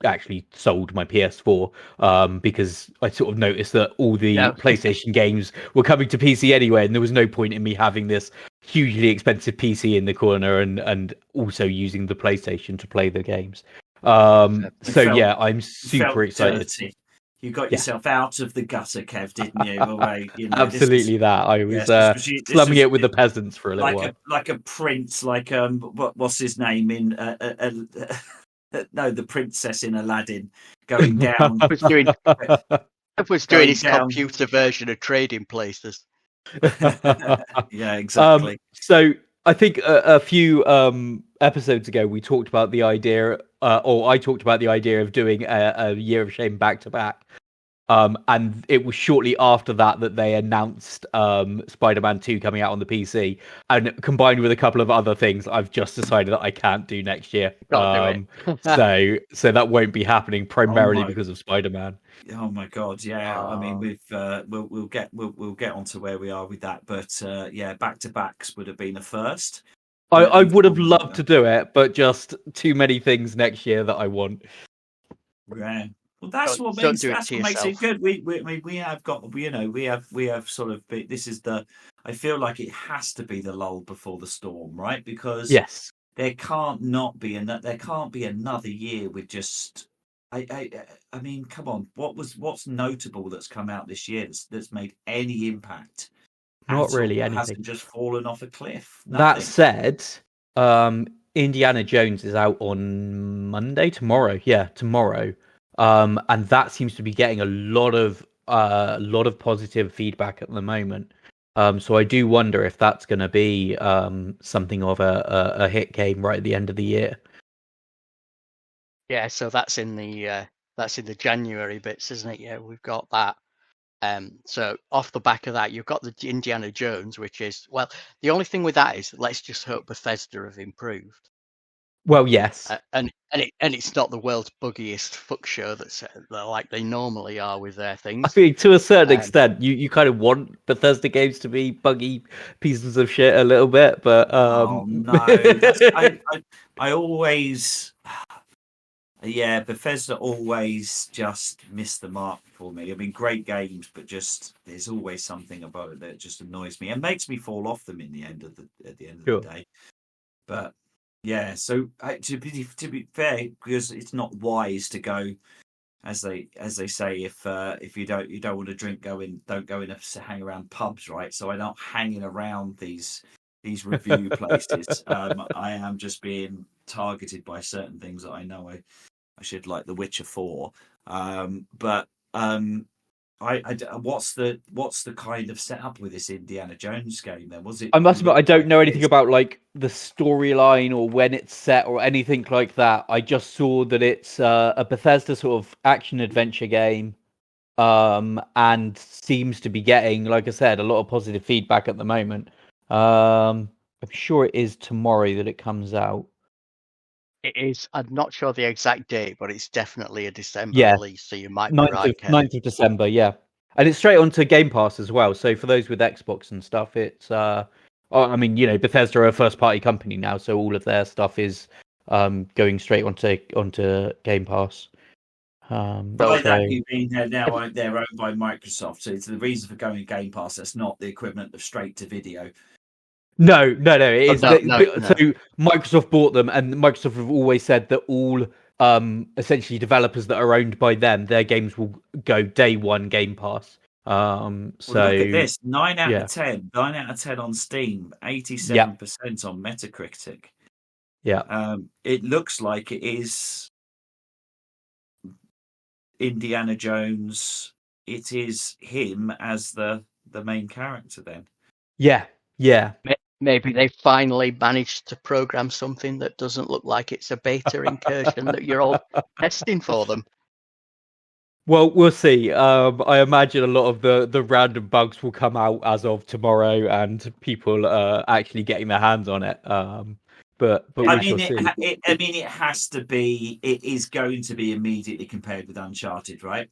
actually sold my PS4 because I sort of noticed that all the PlayStation games were coming to PC anyway, and there was no point in me having this hugely expensive PC in the corner and also using the PlayStation to play the games. I'm super excited. Dirty. You got yourself out of the gutter, Kev, didn't you? Away, absolutely that. I was slumming it with the peasants for a little while. Like a prince, like what's his name in the princess in Aladdin, going down. was doing his computer version of Trading Places. Yeah, exactly. So I think a few episodes ago we talked about the idea, or I talked about the idea of doing a Year of Shame back to back. And it was shortly after that they announced Spider-Man 2 coming out on the PC, and combined with a couple of other things, I've just decided that I can't do next year. So that won't be happening primarily because of Spider-Man. Oh my god, yeah. I mean, we'll get onto where we are with that, but back to backs would have been a first. I would have loved to do it, but just too many things next year that I want. Yeah. Well, that's what makes it good. We have got, we have sort of. This is I feel like it has to be the lull before the storm, right? Because there can't be another year with just. I mean, come on. What's notable that's come out this year that's made any impact? Not really anything. Hasn't just fallen off a cliff. Nothing. That said, Indiana Jones is out on Monday, tomorrow. Yeah, tomorrow. And that seems to be getting a lot of positive feedback at the moment. So I do wonder if that's going to be something of a hit game right at the end of the year. Yeah, so that's in the January bits, isn't it? Yeah, we've got that. So off the back of that, you've got the Indiana Jones, which is, well, the only thing with that is let's just hope Bethesda have improved. Well, yes, and it's not the world's buggiest fuck show that's like they normally are with their things. I mean, to a certain extent, you kind of want Bethesda games to be buggy pieces of shit a little bit, but oh no, I always. Yeah, Bethesda always just miss the mark for me. I mean, great games, but just there's always something about it that just annoys me and makes me fall off them at the end of the day. But yeah, so to be fair, because it's not wise to go, as they say, if you don't want to drink, don't go in to hang around pubs, right? So I'm not hanging around these these review places. I am just being targeted by certain things that I know I should, like The Witcher 4. What's the kind of setup with this Indiana Jones game then? Was it? I must admit, I don't know anything it's- about like the storyline or when it's set or anything like that. I just saw that it's a Bethesda sort of action adventure game, and seems to be getting, like I said, a lot of positive feedback at the moment. I'm sure it is tomorrow that it comes out. It is. I'm not sure the exact date, but it's definitely a December Yeah. release. So you might be right, Ken. 9th of December, yeah. And it's straight onto Game Pass as well. So for those with Xbox and stuff, it's I mean, Bethesda are a first party company now, so all of their stuff is going straight onto Game Pass. By that you mean they're owned by Microsoft. So it's the reason for going Game Pass. That's not the equivalent of straight to video. No. It is. No. So Microsoft bought them, and Microsoft have always said that all essentially developers that are owned by them, their games will go day one Game Pass. Well, look at this: 9 out of 10. 9 out of 10 on Steam. 87% on Metacritic. Yeah. It looks like it is Indiana Jones. It is him as the main character then. Yeah. Maybe they finally managed to program something that doesn't look like it's a beta incursion that you're all testing for them. Well, we'll see. I imagine a lot of the random bugs will come out as of tomorrow, and people are actually getting their hands on it. But I mean, it has to be. It is going to be immediately compared with Uncharted, right?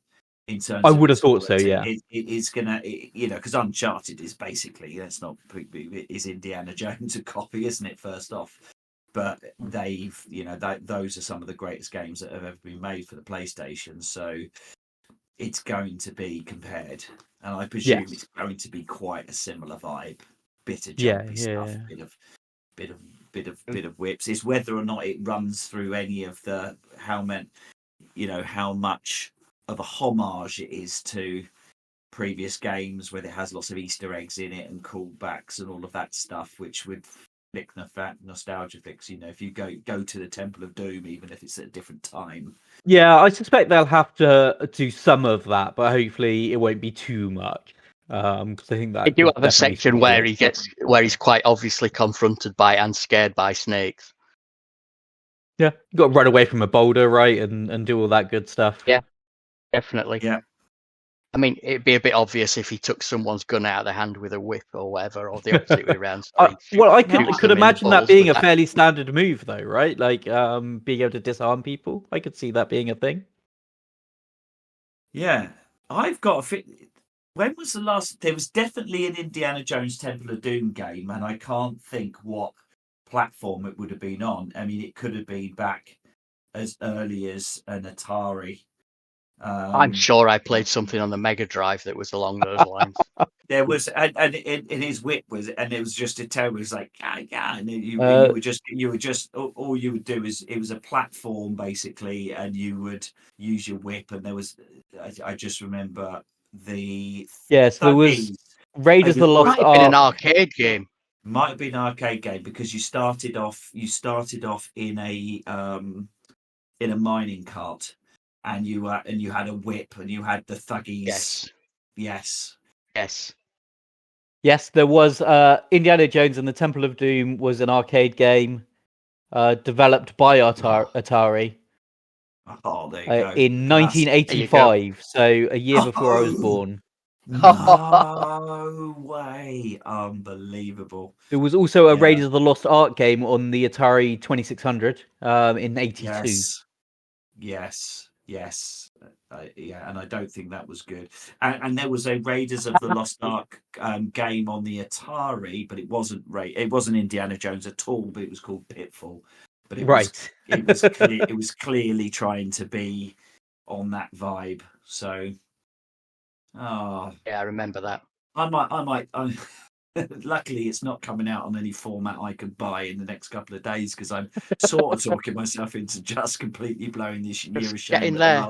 In terms, I would have thought so. Yeah, it is gonna, because Uncharted is basically is Indiana Jones a copy, isn't it? First off, but they've, those are some of the greatest games that have ever been made for the PlayStation. So it's going to be compared, and I presume it's going to be quite a similar vibe. Bit of jumpy stuff, bit of whips. Is whether or not it runs through any of the how much of a homage it is to previous games, where it has lots of Easter eggs in it and callbacks and all of that stuff, which would flick that nostalgia fix. If you go to the Temple of Doom, even if it's at a different time. Yeah, I suspect they'll have to do some of that, but hopefully it won't be too much. Because I think that they do have a section where he's quite obviously confronted by and scared by snakes. Yeah, you got to run away from a boulder, right, and do all that good stuff. Yeah, definitely. Yeah. I mean, it'd be a bit obvious if he took someone's gun out of their hand with a whip or whatever, or the opposite way around. Well, I could imagine that being a fairly standard move, though, right? Like being able to disarm people. I could see that being a thing. Yeah, I've got a when was the last? There was definitely an Indiana Jones Temple of Doom game, and I can't think what platform it would have been on. I mean, it could have been back as early as an Atari. I'm sure I played something on the Mega Drive that was along those lines. There was, and his whip was, and it was just a terrible. It was like, and you were just, all you would do is, it was a platform basically, and you would use your whip, and there was, I just remember there was Raiders of the Lost Ark. Might have been an arcade game. Might have been an arcade game, because you started off in a mining cart. And you had a whip, and you had the thuggies. Yes. There was Indiana Jones and the Temple of Doom was an arcade game developed by Atari. Oh, there you go. In 1985, so a year before I was born. No way! Unbelievable. There was also a Raiders of the Lost Ark game on the Atari 2600 in '82. Yes. And I don't think that was good. And there was a Raiders of the Lost Ark game on the Atari, but it wasn't Indiana Jones at all. But it was called Pitfall. But it was clearly trying to be on that vibe. So, yeah, I remember that. I might. Luckily, it's not coming out on any format I could buy in the next couple of days, because I'm sort of talking myself into just completely blowing this year of shame. Get in there.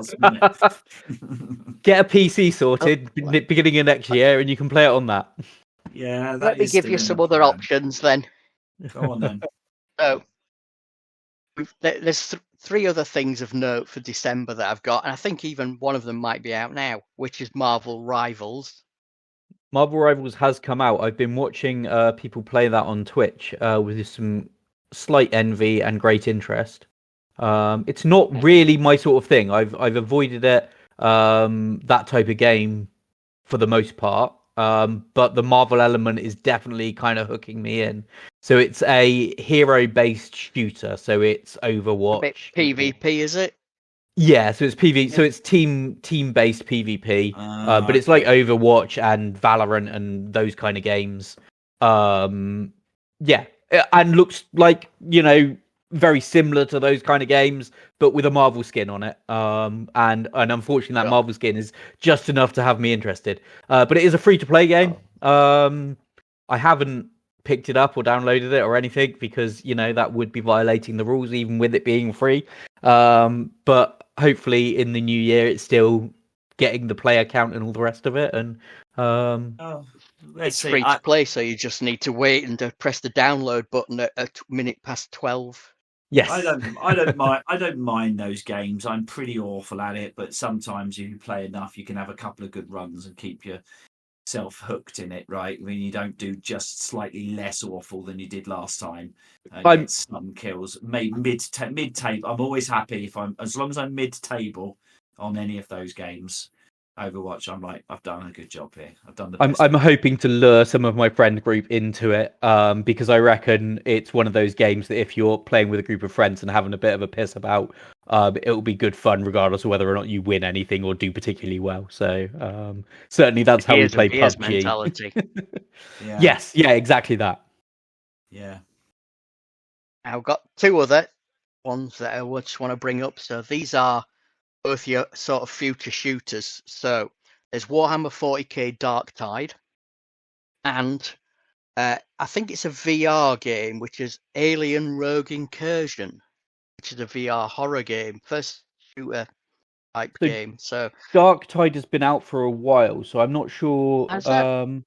Get a PC sorted beginning of next year, and you can play it on that. Yeah, that Let me is give still you in some the other plan. options then. Go on then. So there's three other things of note for December that I've got, and I think even one of them might be out now, which is Marvel Rivals. Marvel Rivals has come out. I've been watching people play that on Twitch with some slight envy and great interest. It's not really my sort of thing. I've avoided it, that type of game for the most part. But the Marvel element is definitely kind of hooking me in. So it's a hero-based shooter. So it's A bit Overwatch. PvP, is it? Yeah, so it's PV. So it's team-based PvP. But it's like Okay. Overwatch and Valorant and those kind of games. Yeah, and looks like, very similar to those kind of games, but with a Marvel skin on it. And unfortunately, that Sure. Marvel skin is just enough to have me interested. But it is a free-to-play game. I haven't picked it up or downloaded it or anything because that would be violating the rules, even with it being free. But hopefully, in the new year, it's still getting the player count and all the rest of it. And Oh, let's It's see. free to play, so you just need to wait and press the download button at a minute past 12. yes, I don't mind those games. I'm pretty awful at it, but sometimes you play enough, you can have a couple of good runs and keep yourself hooked in it, right? When you don't do just slightly less awful than you did last time and I'm get some kills. Mid table. I'm always happy if as long as I'm mid table on any of those games. Overwatch, I'm like, I've done a good job here. I've done the best. I'm hoping to lure some of my friend group into it, because I reckon it's one of those games that if you're playing with a group of friends and having a bit of a piss about, it'll be good fun regardless of whether or not you win anything or do particularly well. So certainly that's how we Here's play and beers PUBG. mentality. Yeah. Yes, yeah, exactly that. Yeah. I've got two other ones that I just want to bring up. So these are both your sort of future shooters. So there's Warhammer 40k Dark Tide, and I think it's a VR game, which is Alien Rogue Incursion, which is a VR horror game, first shooter type So game. So Dark Tide has been out for a while, so I'm not sure. has that?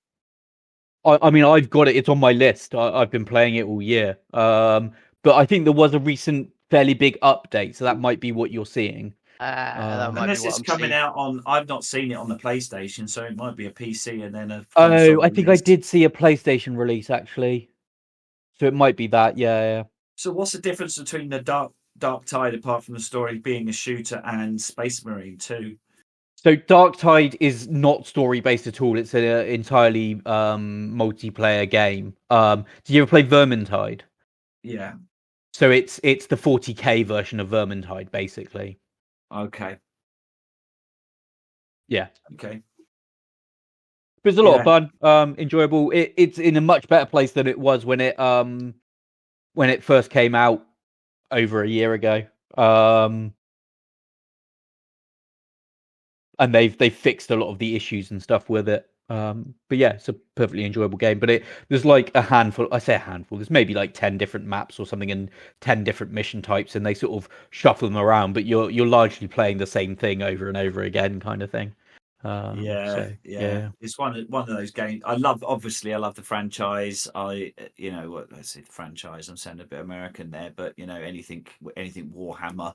I mean, I've got it. It's on my list. I've been playing it all year. But I think there was a recent fairly big update, so that might be what you're seeing. That might be Unless what it's I'm coming seeing. out on, I've not seen it on the PlayStation, so it might be a PC and then a Oh, console I think I release. did see a PlayStation release actually, so it might be that. Yeah. So what's the difference between the Dark Tide, apart from the story being a shooter, and Space Marine 2? So Dark Tide is not story based at all. It's an entirely multiplayer game. Did you ever play Vermintide? Yeah. So it's the 40k version of Vermintide, basically. Okay. Yeah. Okay. But it's a lot of Yeah. fun, enjoyable. It's in a much better place than it was when it first came out over a year ago. And they've fixed a lot of the issues and stuff with it. But yeah, it's a perfectly enjoyable game. But there's like a handful. I say a handful. There's maybe like 10 different maps or something and 10 different mission types, and they sort of shuffle them around. But you're largely playing the same thing over and over again, kind of thing. Yeah. It's one of those games. I love the franchise. Let's say the franchise. I'm sounding a bit American there, but anything Warhammer.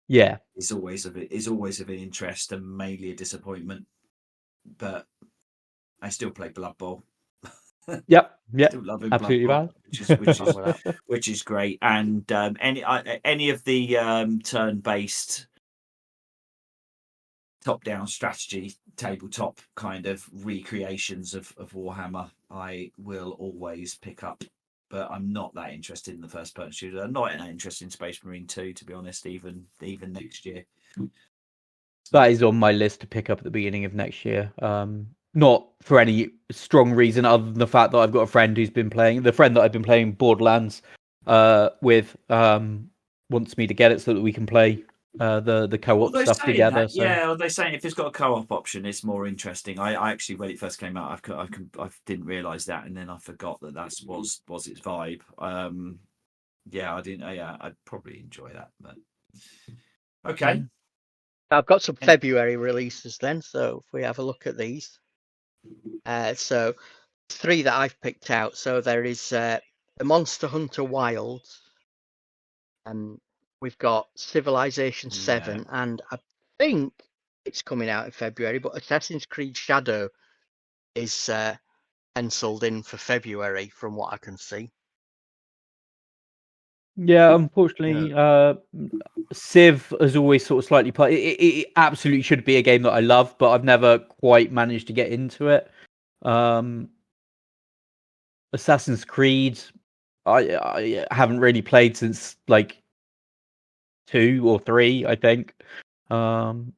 Yeah. Is always of an interest and mainly a disappointment. But I still play Blood Bowl. Yep. Still loving Absolutely Blood Bowl, right. which is great. And any of the turn-based top-down strategy tabletop kind of recreations of Warhammer, I will always pick up. But I'm not that interested in the first-person shooter. I'm not that interested in Space Marine 2, to be honest. Even next year. That is on my list to pick up at the beginning of next year. Not for any strong reason other than the fact that I've got a friend who's been playing. The friend that I've been playing Borderlands with wants me to get it so that we can play the co-op stuff together. So. Yeah, they're saying if it's got a co-op option, it's more interesting. I actually, when it first came out, I didn't realise that, and then I forgot that was its vibe. I didn't. Yeah, I'd probably enjoy that. But okay. I've got some February releases then, so if we have a look at these. So 3 that I've picked out. So there is the Monster Hunter Wilds, and we've got Civilization 7, and I think it's coming out in February, but Assassin's Creed Shadow is penciled in for February, from what I can see. Yeah, unfortunately, Civ has always sort of slightly it absolutely should be a game that I love, but I've never quite managed to get into it. Assassin's Creed, I haven't really played since like 2 or 3, I think. I'm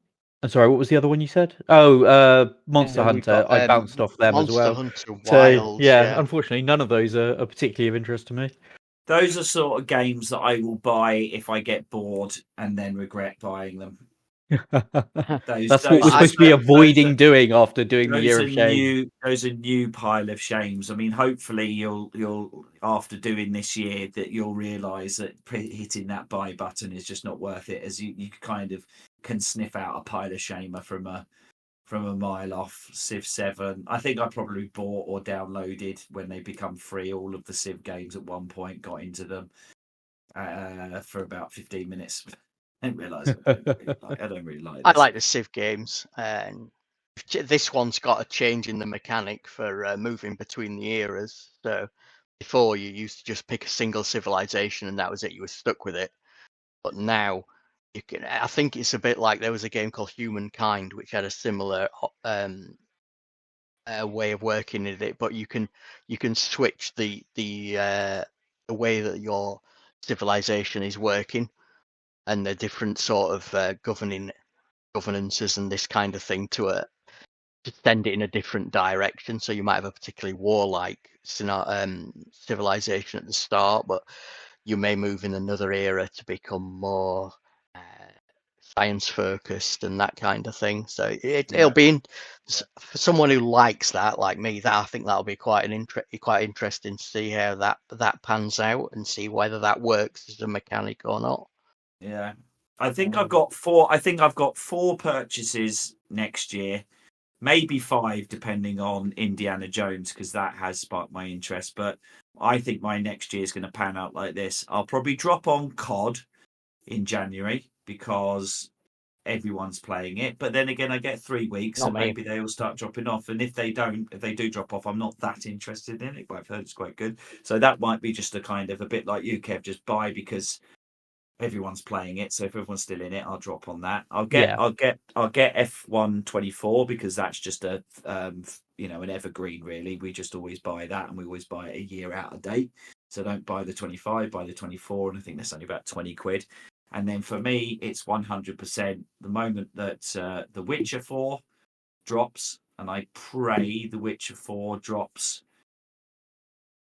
sorry, what was the other one you said? Oh, Monster We've Hunter. got, I bounced off them as Monster well. Hunter So Wilds. yeah, unfortunately, none of those are particularly of interest to me. Those are sort of games that I will buy if I get bored and then regret buying them. That's what we're supposed to be avoiding doing after doing the Year of Shame. Those are new pile of shames. I mean, hopefully you'll after doing this year that you'll realise that hitting that buy button is just not worth it, as you kind of can sniff out a pile of shamer from a mile off. Civ 7. I think I probably bought or downloaded when they become free all of the Civ games at one point. Got into them for about 15 minutes. I didn't realise I don't really like this. I like the Civ games, and this one's got a change in the mechanic for moving between the eras. So before, you used to just pick a single civilization and that was it. You were stuck with it. But now you can. I think it's a bit like there was a game called Humankind, which had a similar way of working in it. But you can switch the way that your civilization is working, and the different sort of governances and this kind of thing to send it in a different direction. So you might have a particularly warlike civilization at the start, but you may move in another era to become more science focused and that kind of thing. So it'll be for someone who likes that, like me. That I think that'll be quite interesting to see how that pans out and see whether that works as a mechanic or not. Yeah, I think I've got 4. I think I've got 4 purchases next year, maybe 5 depending on Indiana Jones, because that has sparked my interest. But I think my next year is going to pan out like this. I'll probably drop on COD in January because everyone's playing it. But then again, I get 3 weeks, and maybe they will start dropping off. And if they do drop off, I'm not that interested in it. But I've heard it's quite good. So that might be just a kind of a bit like you, Kev, just buy because everyone's playing it. So if everyone's still in it, I'll drop on that. I'll get F124 because that's just a an evergreen really. We just always buy that, and we always buy it a year out of date. So don't buy the 25, buy the 24, and I think that's only about 20 quid. And then for me, it's 100% the moment that The Witcher 4 drops, and I pray The Witcher 4 drops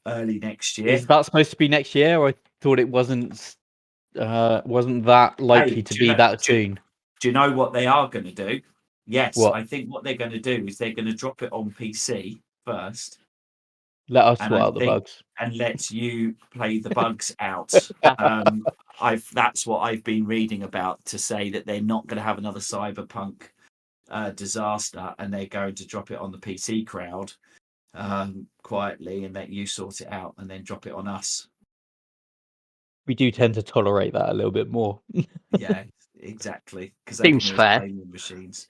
early next year. Is that supposed to be next year? I thought it wasn't that likely to be that soon. Do you know what they are going to do? Yes, what? I think what they're going to do is they're going to drop it on PC first. Let us sort out the bugs. And let you play the bugs out. That's what I've been reading about, to say that they're not going to have another cyberpunk disaster, and they're going to drop it on the PC crowd quietly and let you sort it out and then drop it on us. We do tend to tolerate that a little bit more. Yeah, exactly. Because seems fair. Machines,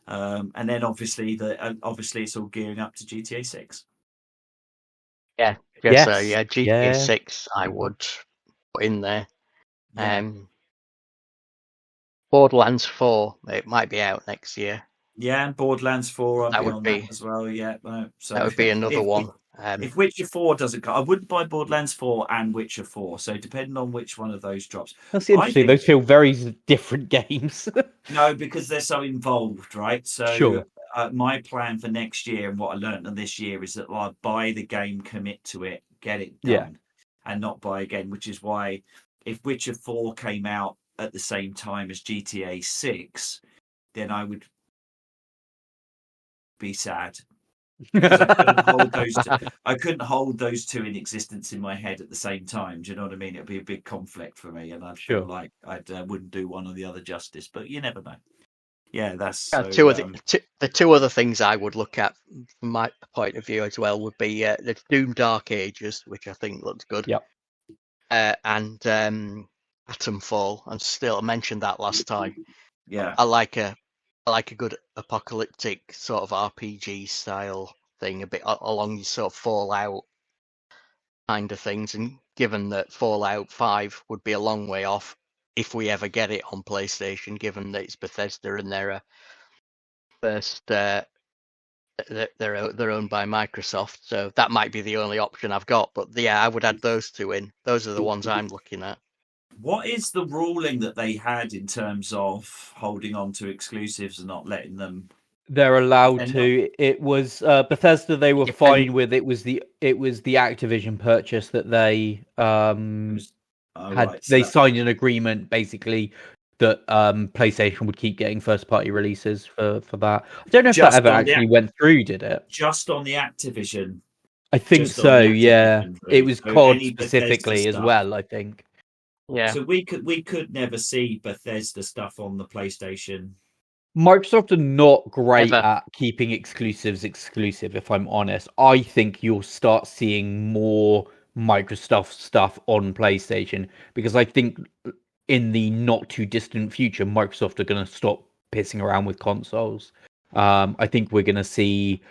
and then obviously it's all gearing up to GTA 6. Yeah, yes. So yeah, GTA 6 I would put in there. Yeah. Borderlands 4, it might be out next year. Yeah, and Borderlands 4 that would be that as well. Yeah, so that would be another one. If Witcher 4 doesn't come, I wouldn't buy Borderlands 4 and Witcher 4. So depending on which one of those drops. That's interesting. Those feel very different games. No, because they're so involved, right? So sure. My plan for next year and what I learned on this year is that I'll buy the game, commit to it, get it done, and not buy again. Which is why if Witcher 4 came out at the same time as GTA 6, then I would be sad. I couldn't hold those two in existence in my head at the same time. Do you know what I mean? It'd be a big conflict for me, and I'd feel like I wouldn't do one or the other justice. But you never know. Yeah, that's The two other things I would look at from my point of view as well would be the Doom Dark Ages, which I think looks good. Yep. And Atomfall, and still I mentioned that last time. yeah. I like a good apocalyptic sort of RPG style thing, a bit along your sort of Fallout kind of things. And given that Fallout 5 would be a long way off if we ever get it on PlayStation, given that it's Bethesda and they're first they're owned by Microsoft, so that might be the only option I've got. But yeah, I would add those two in. Those are the ones I'm looking at. What is the ruling that they had in terms of holding on to exclusives and not letting them? They're allowed to. It was Bethesda. They were fine with it. Was the Activision purchase that they had? Right, so they signed an agreement basically that PlayStation would keep getting first party releases for that. I don't know if that ever actually went through. Did it? Just on the Activision. I think so. Yeah, it was COD specifically as well. I think. Yeah. So we could never see Bethesda stuff on the PlayStation. Microsoft are not great at keeping exclusives exclusive, if I'm honest. I think you'll start seeing more Microsoft stuff on PlayStation because I think in the not too distant future, Microsoft are going to stop pissing around with consoles. I think we're going to see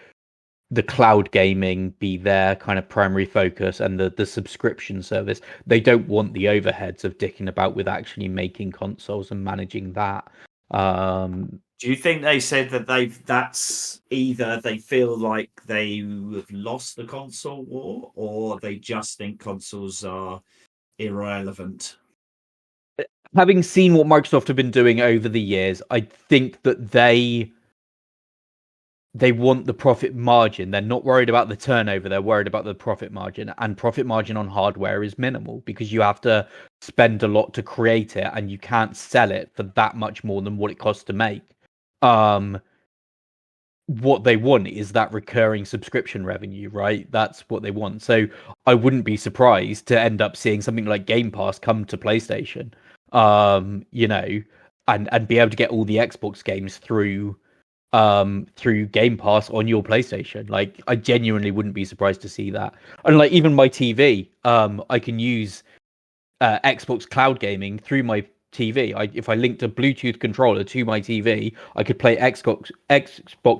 the cloud gaming be their kind of primary focus and the subscription service. They don't want the overheads of dicking about with actually making consoles and managing that. Do you think they said that that's either they feel like they have lost the console war or they just think consoles are irrelevant? Having seen what Microsoft have been doing over the years, I think that they want the profit margin. They're not worried about the turnover. They're worried about the profit margin. And profit margin on hardware is minimal because you have to spend a lot to create it and you can't sell it for that much more than what it costs to make. What they want is that recurring subscription revenue, right? That's what they want. So I wouldn't be surprised to end up seeing something like Game Pass come to PlayStation, and be able to get all the Xbox games through Game Pass on your PlayStation. Like, I genuinely wouldn't be surprised to see that. And like even my TV, I can use Xbox cloud gaming through my TV. If I linked a Bluetooth controller to my TV, I could play Xbox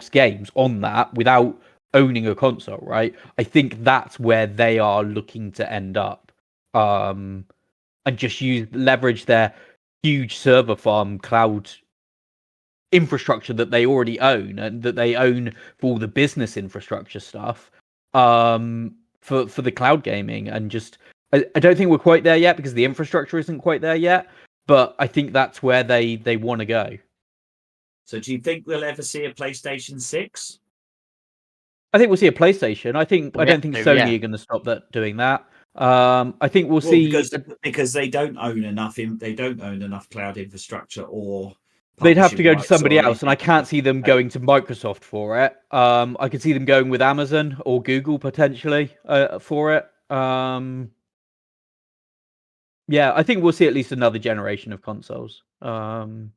games on that without owning a console, right? I think that's where they are looking to end up, and just leverage their huge server farm cloud infrastructure that they already own and that they own for all the business infrastructure stuff, for the cloud gaming. And just I don't think we're quite there yet because the infrastructure isn't quite there yet. But I think that's where they want to go. So do you think we'll ever see a PlayStation 6? I think we'll see a PlayStation. I don't think Sony are going to stop doing that. I think we'll see because they don't own enough. They don't own enough cloud infrastructure, or they'd have to go to somebody else, and I can't see them going to Microsoft for it. I could see them going with Amazon or Google potentially for it. Yeah, I think we'll see at least another generation of consoles. After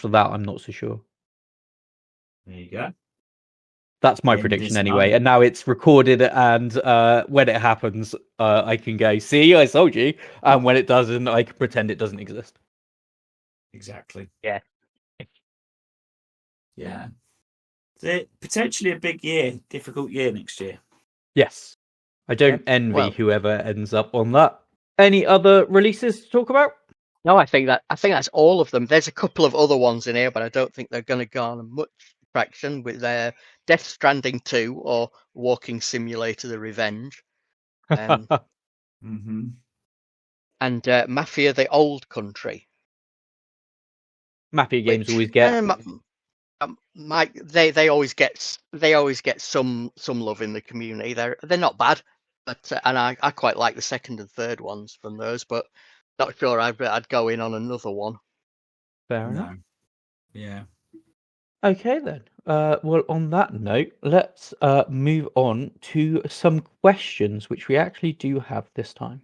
that, I'm not so sure. There you go. That's my prediction anyway. And now it's recorded, and when it happens, I can go, see, I told you. And when it doesn't, I can pretend it doesn't exist. Exactly. Yeah. Yeah. Potentially a big year, difficult year next year. Yes. I don't envy whoever ends up on that. Any other releases to talk about? No, I think that's all of them. There's a couple of other ones in here, but I don't think they're going to garner much traction with their Death Stranding 2 or Walking Simulator: The Revenge, Mm-hmm. and Mafia: The Old Country. Mafia games always get. They always get some love in the community. They're not bad. But and I quite like the second and third ones from those, but not sure I'd go in on another one. Fair enough. Yeah. Okay then. Well, on that note, let's move on to some questions, which we actually do have this time.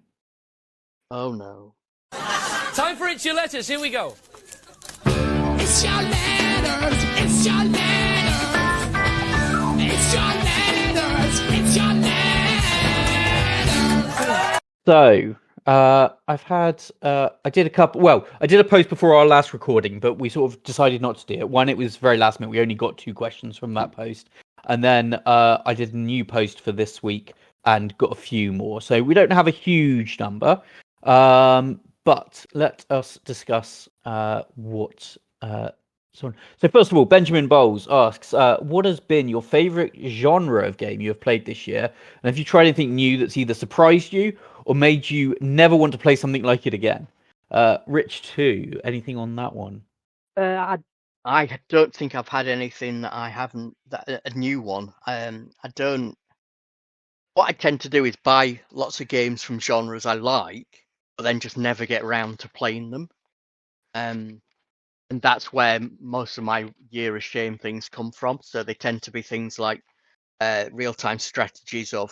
Oh no! Time for It's Your Letters. Here we go. It's your letters. It's your letters. It's your letters. It's your letters. So, I've had, I did a couple, well, I did a post before our last recording, but we sort of decided not to do it. One, it was very last minute. We only got 2 questions from that post. And then I did a new post for this week and got a few more. So we don't have a huge number. But let us discuss what... So first of all, Benjamin Bowles asks, what has been your favourite genre of game you have played this year? And have you tried anything new that's either surprised you or made you never want to play something like it again? Rich too, anything on that one? I don't think I've had anything that I haven't, a new one. I don't. What I tend to do is buy lots of games from genres I like, but then just never get around to playing them. And that's where most of my year of shame things come from. So they tend to be things like real-time strategies or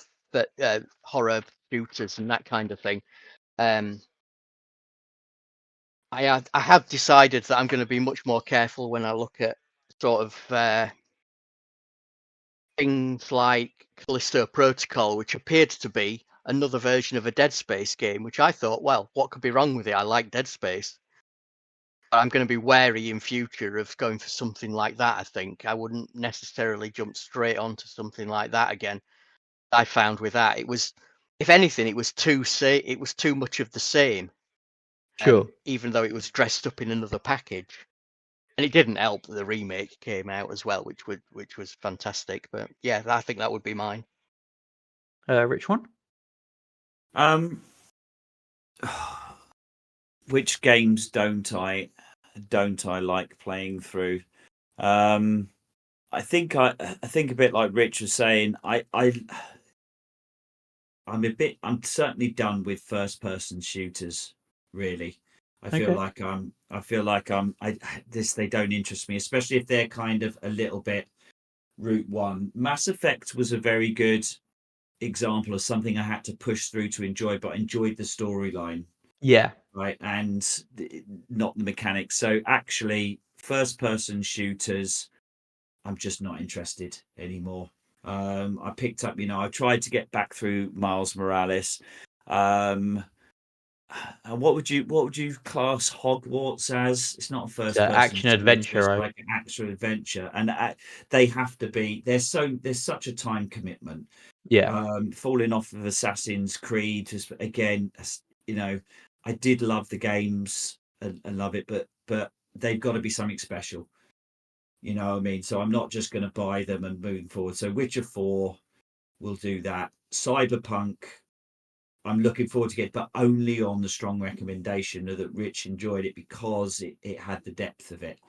horror shooters and that kind of thing. I have decided that I'm going to be much more careful when I look at sort of things like Callisto Protocol, which appeared to be another version of a Dead Space game, which I thought, well, what could be wrong with it? I like Dead Space. I'm going to be wary in future of going for something like that. I think I wouldn't necessarily jump straight onto something like that again. I found with that, it was, if anything, it was too much of the same. Sure. Even though it was dressed up in another package, and it didn't help that the remake came out as well, which was fantastic. But yeah, I think that would be mine. Rich one? Which games don't I like playing through? I think a bit like Rich was saying, I'm certainly done with first person shooters, really. They don't interest me, especially if they're kind of a little bit route one. Mass Effect was a very good example of something I had to push through to enjoy, but I enjoyed the storyline. Yeah. Right, and not the mechanics. So actually, first-person shooters, I'm just not interested anymore. I picked up, I tried to get back through Miles Morales. And what would you class Hogwarts as? It's not a first-person action adventure, it's right? like an action adventure, and they have to be. There's such a time commitment. Yeah. Falling off of Assassin's Creed, again, I did love the games and love it, but they've got to be something special. You know what I mean? So I'm not just going to buy them and move forward. So Witcher 4 will do that. Cyberpunk, I'm looking forward to get, but only on the strong recommendation that Rich enjoyed it because it had the depth of it.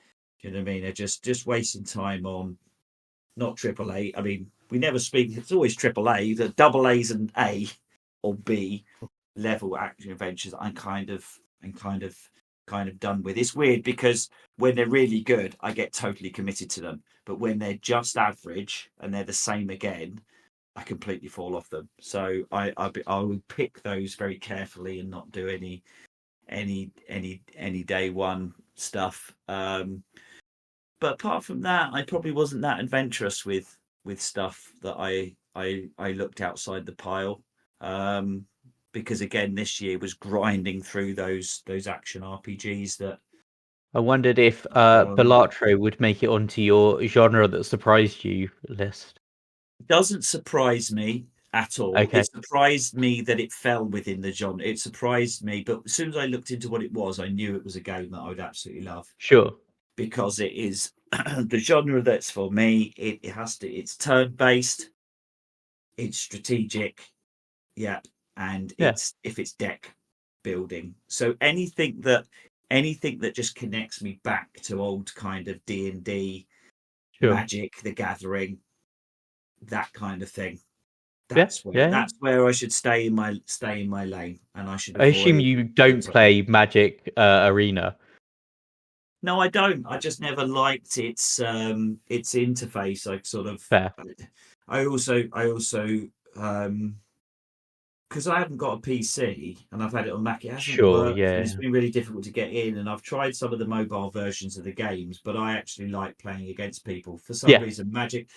Do you know what I mean? They're just wasting time on not AAA. I mean, we never speak. It's always AAA. The double A's and A or B level action adventures I'm kind of done with. It's weird because when they're really good I get totally committed to them, but when they're just average and they're the same again, I completely fall off them. So I will pick those very carefully and not do any day one stuff. But apart from that, I probably wasn't that adventurous with stuff that I looked outside the pile. Because again, this year was grinding through those action RPGs that. I wondered if Balatro would make it onto your genre that surprised you list. Doesn't surprise me at all. Okay. It surprised me that it fell within the genre. It surprised me, but as soon as I looked into what it was, I knew it was a game that I would absolutely love. Sure. Because it is the genre that's for me. It's turn-based, it's strategic, it's deck building. So anything that just connects me back to old kind of D&D, sure. Magic, the Gathering, that kind of thing. That's where I should stay in my lane, and I should. I assume you don't play Magic Arena. No, I don't. I just never liked its interface. I sort of. Fair. I also because I haven't got a PC and I've had it on Mac, it hasn't Sure, worked. yeah. And it's been really difficult to get in. And I've tried some of the mobile versions of the games, but I actually like playing against people for some Yeah. reason. Magic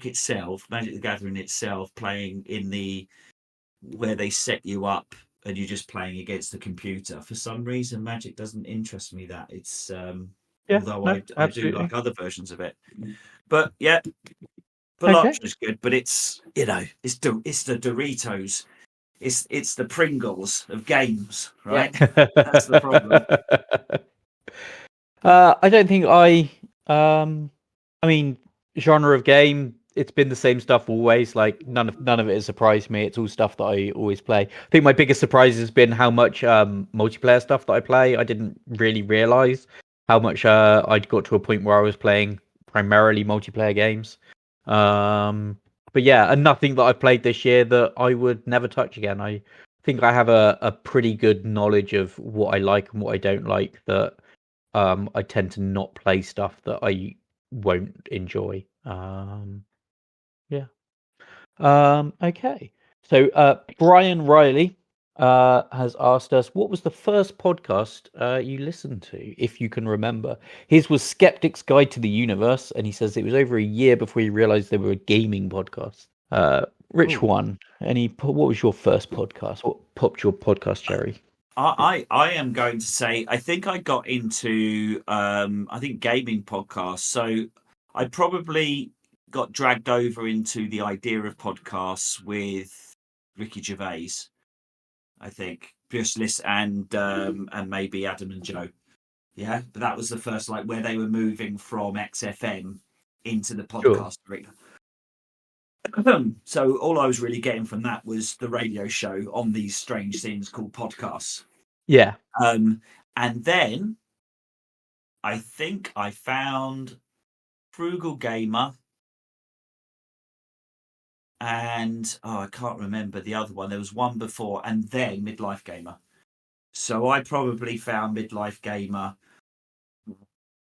itself, Magic the Gathering itself, playing in the where they set you up and you're just playing against the computer. For some reason, Magic doesn't interest me that. It's Yeah, although no, I do absolutely. like other versions of it. But yeah, Okay. Balatch is good, but it's it's the Doritos, it's the Pringles of games, right? That's the problem. I don't think I mean, genre of game, it's been the same stuff always. Like none of it has surprised me. It's all stuff that I always play. I think my biggest surprise has been how much multiplayer stuff that I play. I didn't really realize how much I'd got to a point where I was playing primarily multiplayer games. But yeah, and nothing that I've played this year that I would never touch again. I think I have a pretty good knowledge of what I like and what I don't like, that I tend to not play stuff that I won't enjoy. Yeah. Okay. So Brian Riley has asked us, what was the first podcast you listened to, if you can remember? His was Skeptic's Guide to the Universe, and he says it was over a year before he realized they were a gaming podcast. Rich one. What was your first podcast? What popped your podcast cherry? I am going to say I think I got into I think gaming podcasts. So I probably got dragged over into the idea of podcasts with Ricky Gervais. I think just listen and maybe Adam and Joe. Yeah, but that was the first like where they were moving from XFM into the podcast arena. So all I was really getting from that was the radio show on these strange things called podcasts. Yeah. And then I think I found Frugal Gamer and I can't remember the other one. There was one before and then Midlife Gamer. So I probably found Midlife Gamer.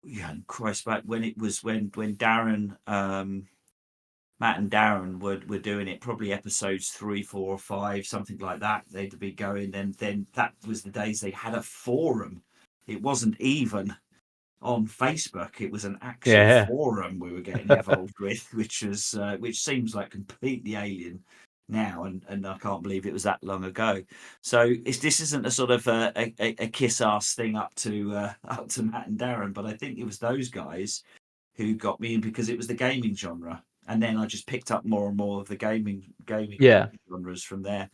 Yeah, Christ, back when it was when Darren Matt and Darren were doing it, probably episodes 3, 4, or 5, something like that. They'd be going, and then that was the days they had a forum. It wasn't even on Facebook; it was an actual forum we were getting involved with, which seems like completely alien now, and I can't believe it was that long ago. So this isn't a sort of a kiss ass thing up to Matt and Darren, but I think it was those guys who got me in because it was the gaming genre. And then I just picked up more and more of the gaming genres from there.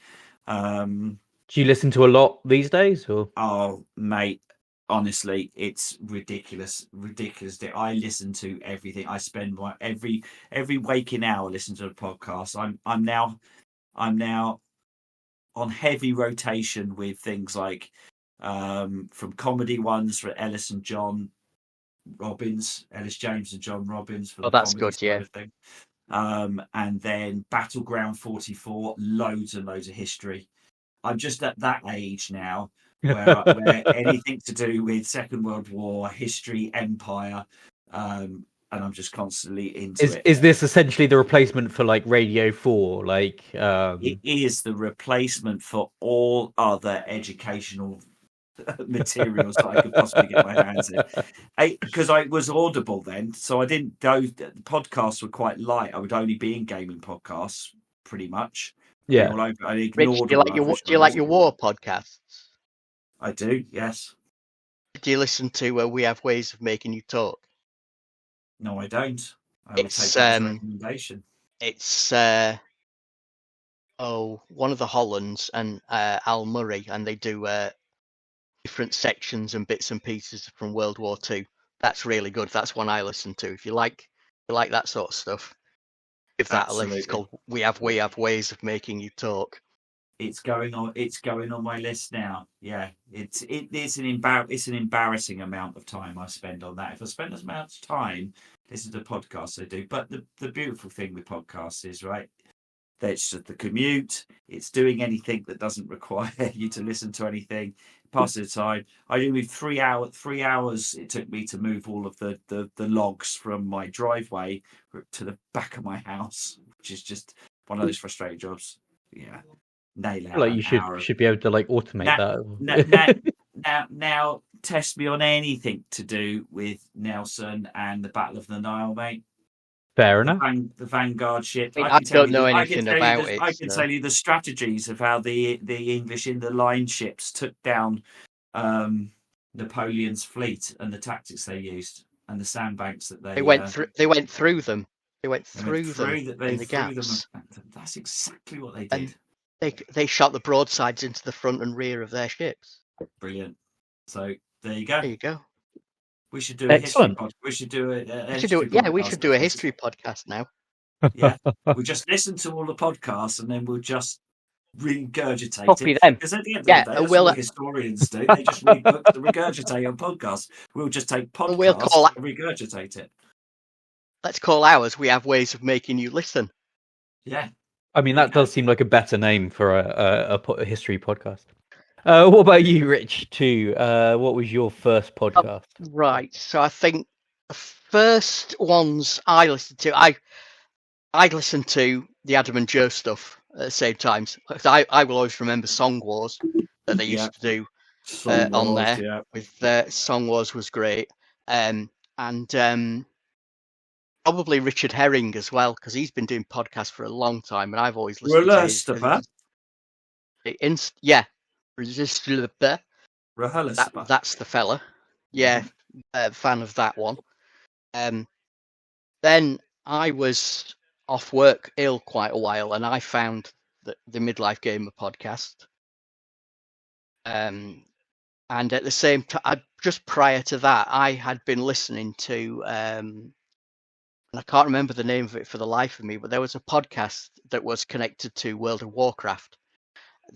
Do you listen to a lot these days? Or? Oh, mate, honestly, it's ridiculous. I listen to everything. I spend my every waking hour listening to a podcast. I'm now on heavy rotation with things like from comedy ones for Ellis James and John Robbins. For that's good, yeah. And then Battleground 44, loads and loads of history. I'm just at that age now where anything to do with Second World War, history, empire, and I'm just constantly into it. Is this essentially the replacement for like Radio 4? Like it is the replacement for all other educational materials that I could possibly get my hands in. Because I was Audible then, so I didn't go. The podcasts were quite light. I would only be in gaming podcasts, pretty much. Yeah. I ignored. Rich, do you like your war podcasts? I do. Yes. Do you listen to We Have Ways of Making You Talk? No, I don't. I would take that as a recommendation. It's one of the Hollands and Al Murray, and they do different sections and bits and pieces from World War II. That's really good. That's one I listen to. If you like that sort of stuff, give that a listen. It's called We Have Ways of Making You Talk. It's going on my list now. Yeah, it's an embarrassing amount of time I spend on that. If I spend as much time listening to podcasts, I do. But the beautiful thing with podcasts is, right, that's just the commute. It's doing anything that doesn't require you to listen to anything. Pass the time. I do with 3 hours. 3 hours it took me to move all of the logs from my driveway to the back of my house, which is just one of those frustrating jobs. yeah, nail I out feel like an you should hour. should be able to like automate Now, test me on anything to do with Nelson and the Battle of the Nile, mate. Fair enough. The Vanguard ship. I mean, I I can tell don't you. know I can anything tell you. about it. I can tell you the strategies of how the English in the line ships took down Napoleon's fleet and the tactics they used and the sandbanks that They went through. They went through them. They went through them in the gaps, That's exactly what they and did. they shot the broadsides into the front and rear of their ships. Brilliant. So there you go. There you go. We should do a history Excellent. podcast. We should do a We should do it. Yeah, we should do a history podcast now. Yeah, we'll just listen to all the podcasts and then we'll just regurgitate Copy it. them. Because at the end Yeah, of the day, that's we'll- what historians do. They just read books to regurgitate on podcasts. We'll just take podcasts We'll call and regurgitate it. Let's call ours. We have ways of making you listen. Yeah. I mean, that does seem like a better name for a history podcast. What about you, Rich? Too. What was your first podcast? Right. So I think the first ones I listened to, I listened to the Adam and Joe stuff at the same times. I will always remember Song Wars that they used to do on there. Yeah. With Song Wars was great, and probably Richard Herring as well, because he's been doing podcasts for a long time, and I've always listened to his. Yeah, that's the fella. Yeah, fan of that one. Then I was off work ill quite a while, and I found the Midlife Gamer podcast. And at the same time, just prior to that, I had been listening to, and I can't remember the name of it for the life of me, but there was a podcast that was connected to World of Warcraft.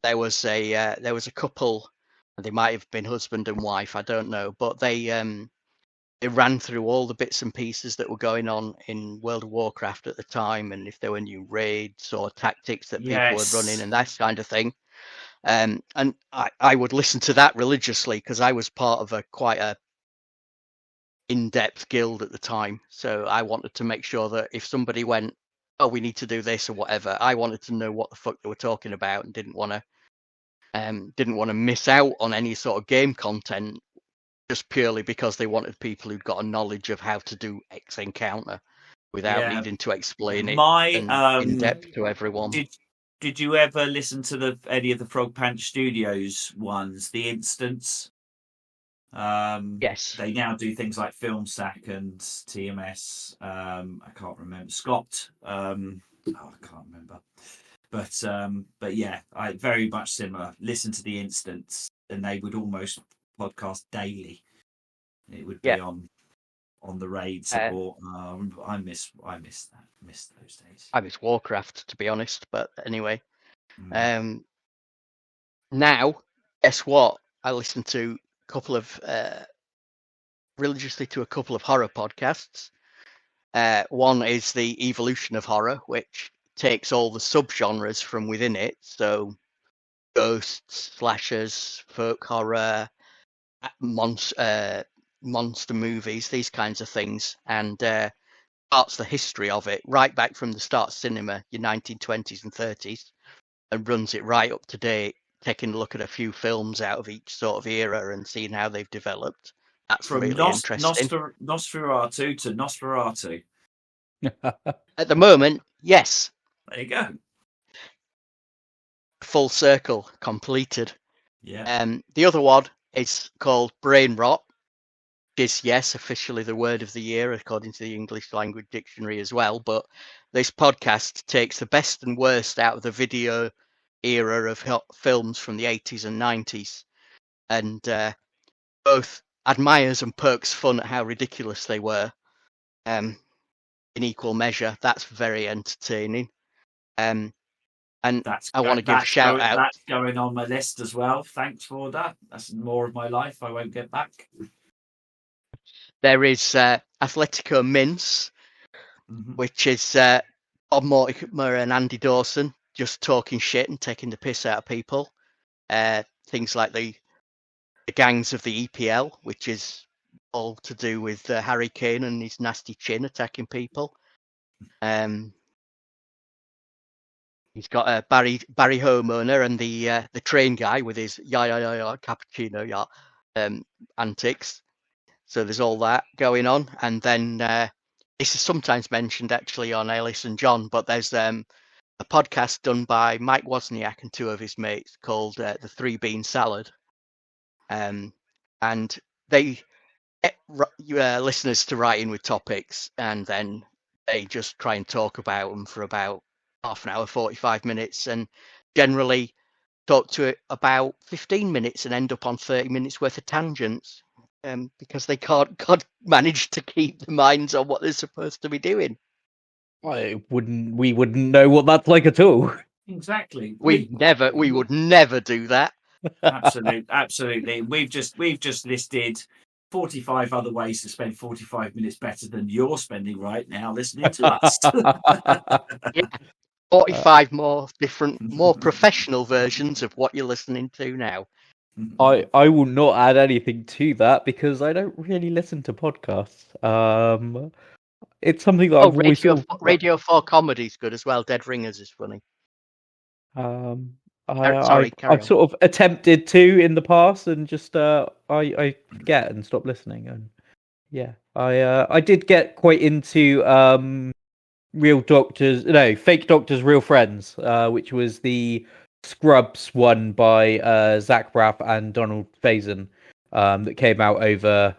There was a couple, and they might have been husband and wife, I don't know, but they ran through all the bits and pieces that were going on in World of Warcraft at the time, and if there were new raids or tactics that people were running and that kind of thing. And I would listen to that religiously because I was part of quite a in-depth guild at the time. So I wanted to make sure that if somebody went, oh, we need to do this or whatever, I wanted to know what the fuck they were talking about and didn't want to miss out on any sort of game content just purely because they wanted people who'd got a knowledge of how to do X encounter without needing to explain it in depth to everyone. Did you ever listen to any of the Frog Punch Studios ones? The Instance. Yes. They now do things like FilmSack and TMS. I can't remember. Scott. I can't remember. But yeah, I very much similar. Listen to The Instance, and they would almost podcast daily. It would be on the raid support. I miss that. Miss those days. I miss Warcraft, to be honest. But anyway, now guess what? I listen to a couple of religiously to a couple of horror podcasts. One is the Evolution of Horror, which takes all the subgenres from within it. So ghosts, slashers, folk horror, monster movies, these kinds of things, and starts the history of it right back from the start of cinema, your 1920s and 30s, and runs it right up to date, taking a look at a few films out of each sort of era and seeing how they've developed. That's from really interesting. Nosferatu to Nosferatu. At the moment, yes. There you go. Full circle completed. Yeah. The other one is called Brain Rot, which is, yes, officially the word of the year according to the English Language Dictionary as well. But this podcast takes the best and worst out of the video era of films from the 80s and 90s, and both admires and pokes fun at how ridiculous they were in equal measure. That's very entertaining. And I want to give a shout out. That's going on my list as well. Thanks for that. That's more of my life I won't get back. There is Atletico Mince, which is Bob Mortimer and Andy Dawson just talking shit and taking the piss out of people. Things like the gangs of the EPL, which is all to do with Harry Kane and his nasty chin attacking people. He's got a Barry homeowner and the train guy with his yeah cappuccino antics. So there's all that going on, and then this is sometimes mentioned actually on Ellis and John, but there's a podcast done by Mike Wozniak and two of his mates called the Three Bean Salad, and they get listeners to write in with topics, and then they just try and talk about them for about half an hour, 45 minutes, and generally talk to it about 15 minutes and end up on 30 minutes worth of tangents. Because they can't manage to keep their minds on what they're supposed to be doing. We wouldn't know what that's like at all. Exactly. We would never do that. Absolutely. We've just listed 45 other ways to spend 45 minutes better than you're spending right now listening to us. Yeah. 45 more different, more professional versions of what you're listening to now. I will not add anything to that because I don't really listen to podcasts. It's something that I've always Radio 4 comedy's good as well. Dead Ringers is funny. I've sort of attempted to in the past and just I forget and stop listening. And yeah, I did get quite into Fake Doctors, Real Friends, which was the Scrubs one by Zach Braff and Donald Faison that came out over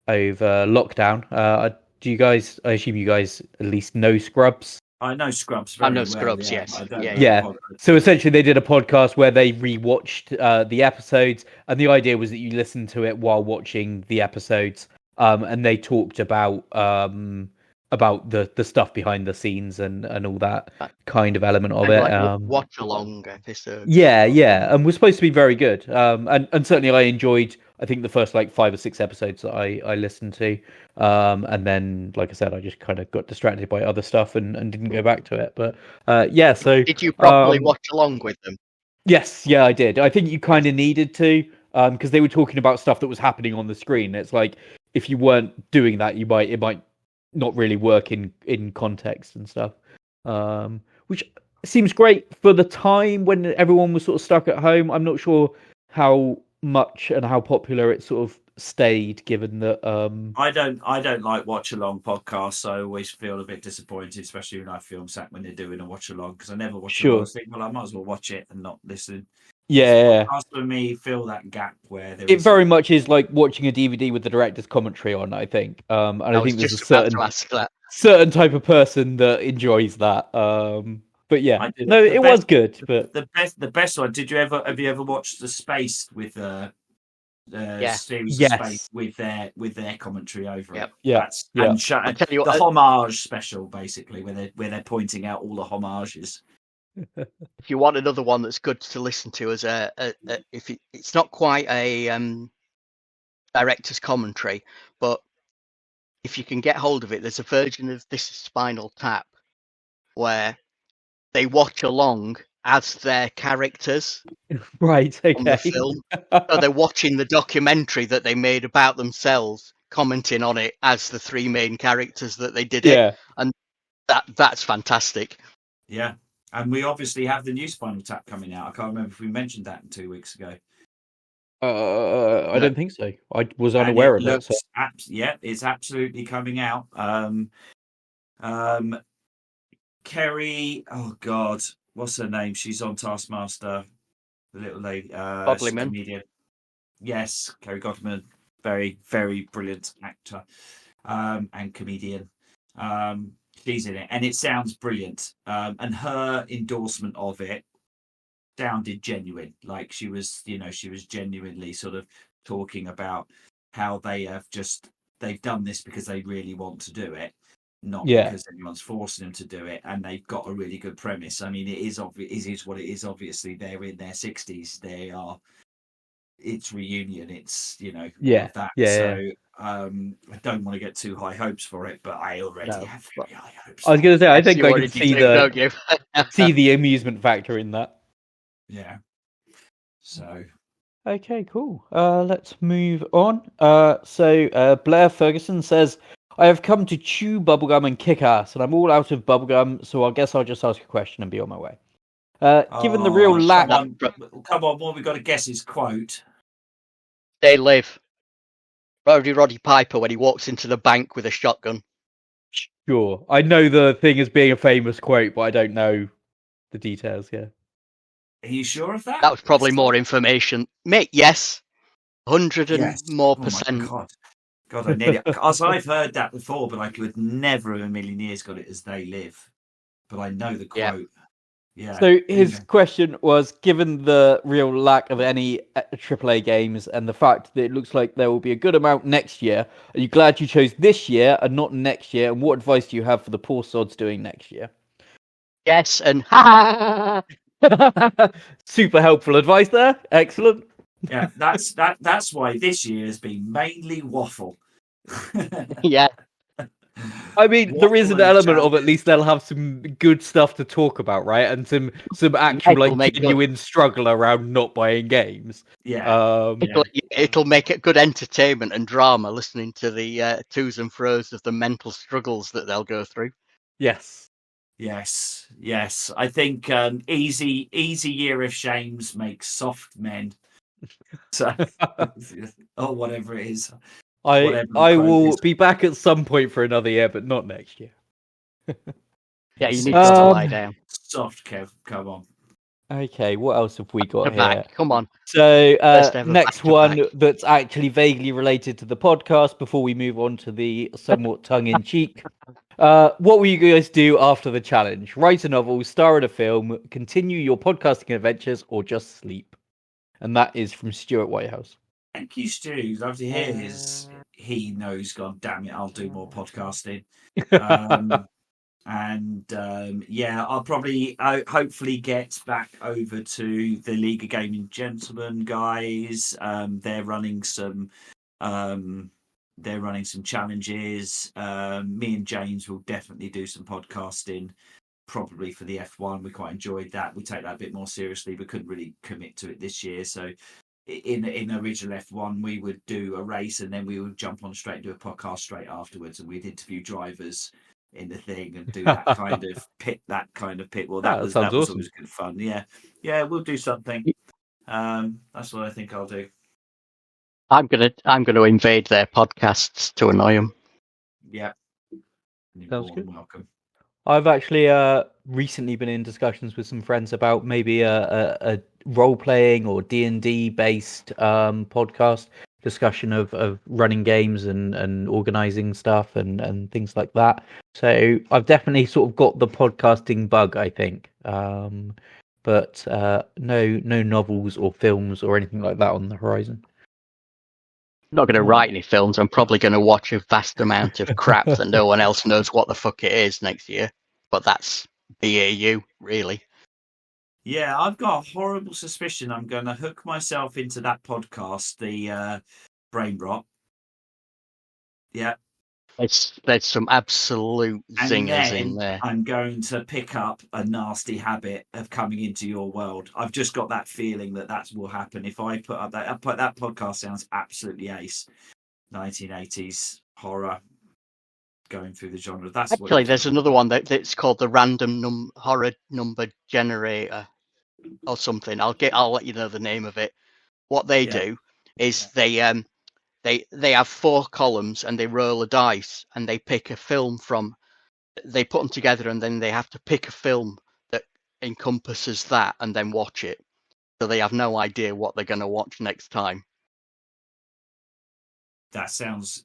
lockdown. Do you guys? I assume you guys at least know Scrubs. I know Scrubs. I know Scrubs. Yeah. Yes. Yeah. So essentially, they did a podcast where they rewatched the episodes, and the idea was that you listen to it while watching the episodes, and they talked about the stuff behind the scenes and all that kind of element of it. Like watch along episode. Yeah, and was supposed to be very good. And certainly I enjoyed. I think the first like 5 or 6 episodes that I listened to, and then like I said, I just kind of got distracted by other stuff and didn't go back to it. But yeah, so did you properly watch along with them? Yes, yeah, I did. I think you kind of needed to because they were talking about stuff that was happening on the screen. It's like if you weren't doing that, it might not really work in context and stuff, which seems great for the time when everyone was sort of stuck at home. I'm not sure how much and how popular it sort of stayed, given that I don't like watch along podcasts, so I always feel a bit disappointed, especially when I film sat when they're doing a watch along, because I never watch along. I think, well, I might as well watch it and not listen. Yeah, podcasts for me fill that gap where it very much is like watching a DVD with the director's commentary on, I think. And I think there's a certain type of person that enjoys that. But yeah, it was good. But the best one. Have you ever watched The Space with series of Space with their commentary over it? Yeah, and the homage special, basically, where they're pointing out all the homages. If you want another one that's good to listen to as it's not quite a director's commentary, but if you can get hold of it, there's a version of This Is Spinal Tap where they watch along as their characters. Right, okay. On the film. So they're watching the documentary that they made about themselves, commenting on it as the 3 main characters that they did it. And that's fantastic. Yeah. And we obviously have the new Spinal Tap coming out. I can't remember if we mentioned that 2 weeks ago. I don't think so. I was unaware of it. So. Yeah, it's absolutely coming out. Kerry, oh God, what's her name? She's on Taskmaster, the little lady. Godliman. Comedian. Yes, Kerry Godliman, very, very brilliant actor and comedian. She's in it, and it sounds brilliant. And her endorsement of it sounded genuine. Like she was genuinely sort of talking about how they've done this because they really want to do it, not because anyone's forcing them to do it. And they've got a really good premise. I mean, it is what it is. Obviously, they're in their 60s. It's reunion. It's So I don't want to get too high hopes for it, but I already have very high hopes. I was going to say, I think I can see the amusement factor in that. Yeah. So. Okay, cool. Let's move on. So Blair Ferguson says, I have come to chew bubblegum and kick ass, and I'm all out of bubblegum, so I guess I'll just ask a question and be on my way. Given the real lack... Come on, what we got to guess his quote. They live. Roddy Piper when he walks into the bank with a shotgun. Sure. I know the thing as being a famous quote, but I don't know the details, yeah. Are you sure of that? That was probably more information. Mate, yes. 100 and more percent. Oh God, I nearly... I've heard that before, but I could never in a million years got it as they live. But I know the quote. Yeah. So his question was, given the real lack of any AAA games and the fact that it looks like there will be a good amount next year, are you glad you chose this year and not next year? And what advice do you have for the poor sods doing next year? Yes, and super helpful advice there. Excellent. Yeah, that's why this year has been mainly waffle. Yeah. I mean, there is an element of at least they'll have some good stuff to talk about, right? And some actual genuine struggle around not buying games. Yeah. It'll make it good entertainment and drama listening to the to's and fro's of the mental struggles that they'll go through. Yes. I think easy year of shames makes soft men. So, or whatever it is. I will be back at some point for another year, but not next year. Yeah, you need to lie down. Soft, Kev. Come on. Okay, what else have we got here? Back. Come on. So, next one that's actually vaguely related to the podcast before we move on to the somewhat tongue-in-cheek. What will you guys do after the challenge? Write a novel, star in a film, continue your podcasting adventures, or just sleep? And that is from Stuart Whitehouse. Thank you, Stu. Love to hear his. He knows. God damn it! I'll do more podcasting. I'll probably hopefully get back over to the League of Gaming Gentlemen guys. They're running some challenges. Me and James will definitely do some podcasting. Probably for the F1, we quite enjoyed that. We take that a bit more seriously, but couldn't really commit to it this year. So in the original F1, we would do a race and then we would jump on straight and do a podcast straight afterwards, and we'd interview drivers in the thing and do that kind of pit. Well, that was awesome. Always good fun. Yeah, we'll do something. That's what I think I'll do. I'm gonna invade their podcasts to annoy them. Yeah, sounds good. Welcome. I've actually recently been in discussions with some friends about maybe a role-playing or D&D based podcast discussion of running games and organising stuff and things like that. So I've definitely sort of got the podcasting bug, I think. But no novels or films or anything like that on the horizon. I'm not going to write any films. I'm probably going to watch a vast amount of crap that no one else knows what the fuck it is next year. But that's BAU, really. Yeah, I've got a horrible suspicion I'm going to hook myself into that podcast, the Brain Rot. Yeah. There's some absolute zingers in there. I'm going to pick up a nasty habit of coming into your world. I've just got that feeling that will happen. If I put up that podcast sounds absolutely ace. 1980s horror, going through the genre. That's actually there's another one that's called the Random Horror Number Generator or something. I'll let you know the name of it. What they do is they have 4 columns and they roll a dice and they pick a film from. They put them together and then they have to pick a film that encompasses that and then watch it. So they have no idea what they're going to watch next time. That sounds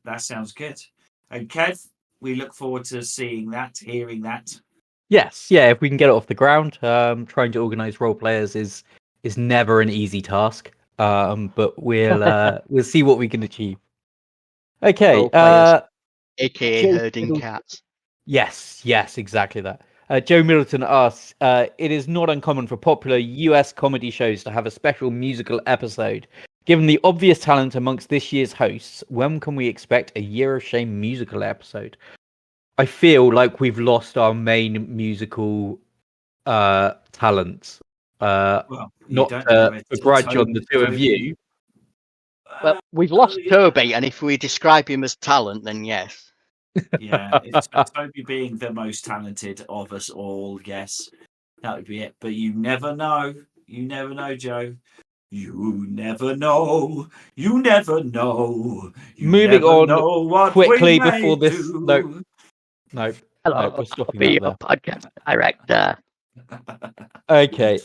good. And Kev, we look forward to seeing that, hearing that. Yes, yeah. If we can get it off the ground, trying to organise role players is never an easy task. But we'll see what we can achieve. Okay. AKA herding cats. Yes, exactly that. Joe Middleton asks, it is not uncommon for popular US comedy shows to have a special musical episode. Given the obvious talent amongst this year's hosts, when can we expect a Year of Shame musical episode? I feel like we've lost our main musical talents. Not to begrudge on the two of you. Well, we've lost Toby, and if we describe him as talent, then yes. Yeah, it's Toby being the most talented of us all. Yes, that would be it. But you never know. You never know, Joe. You never know. You never know. You Moving never on know what quickly we may before this. No, do. no, Hello, no. We're I'll stopping be that your there. podcast director. Okay.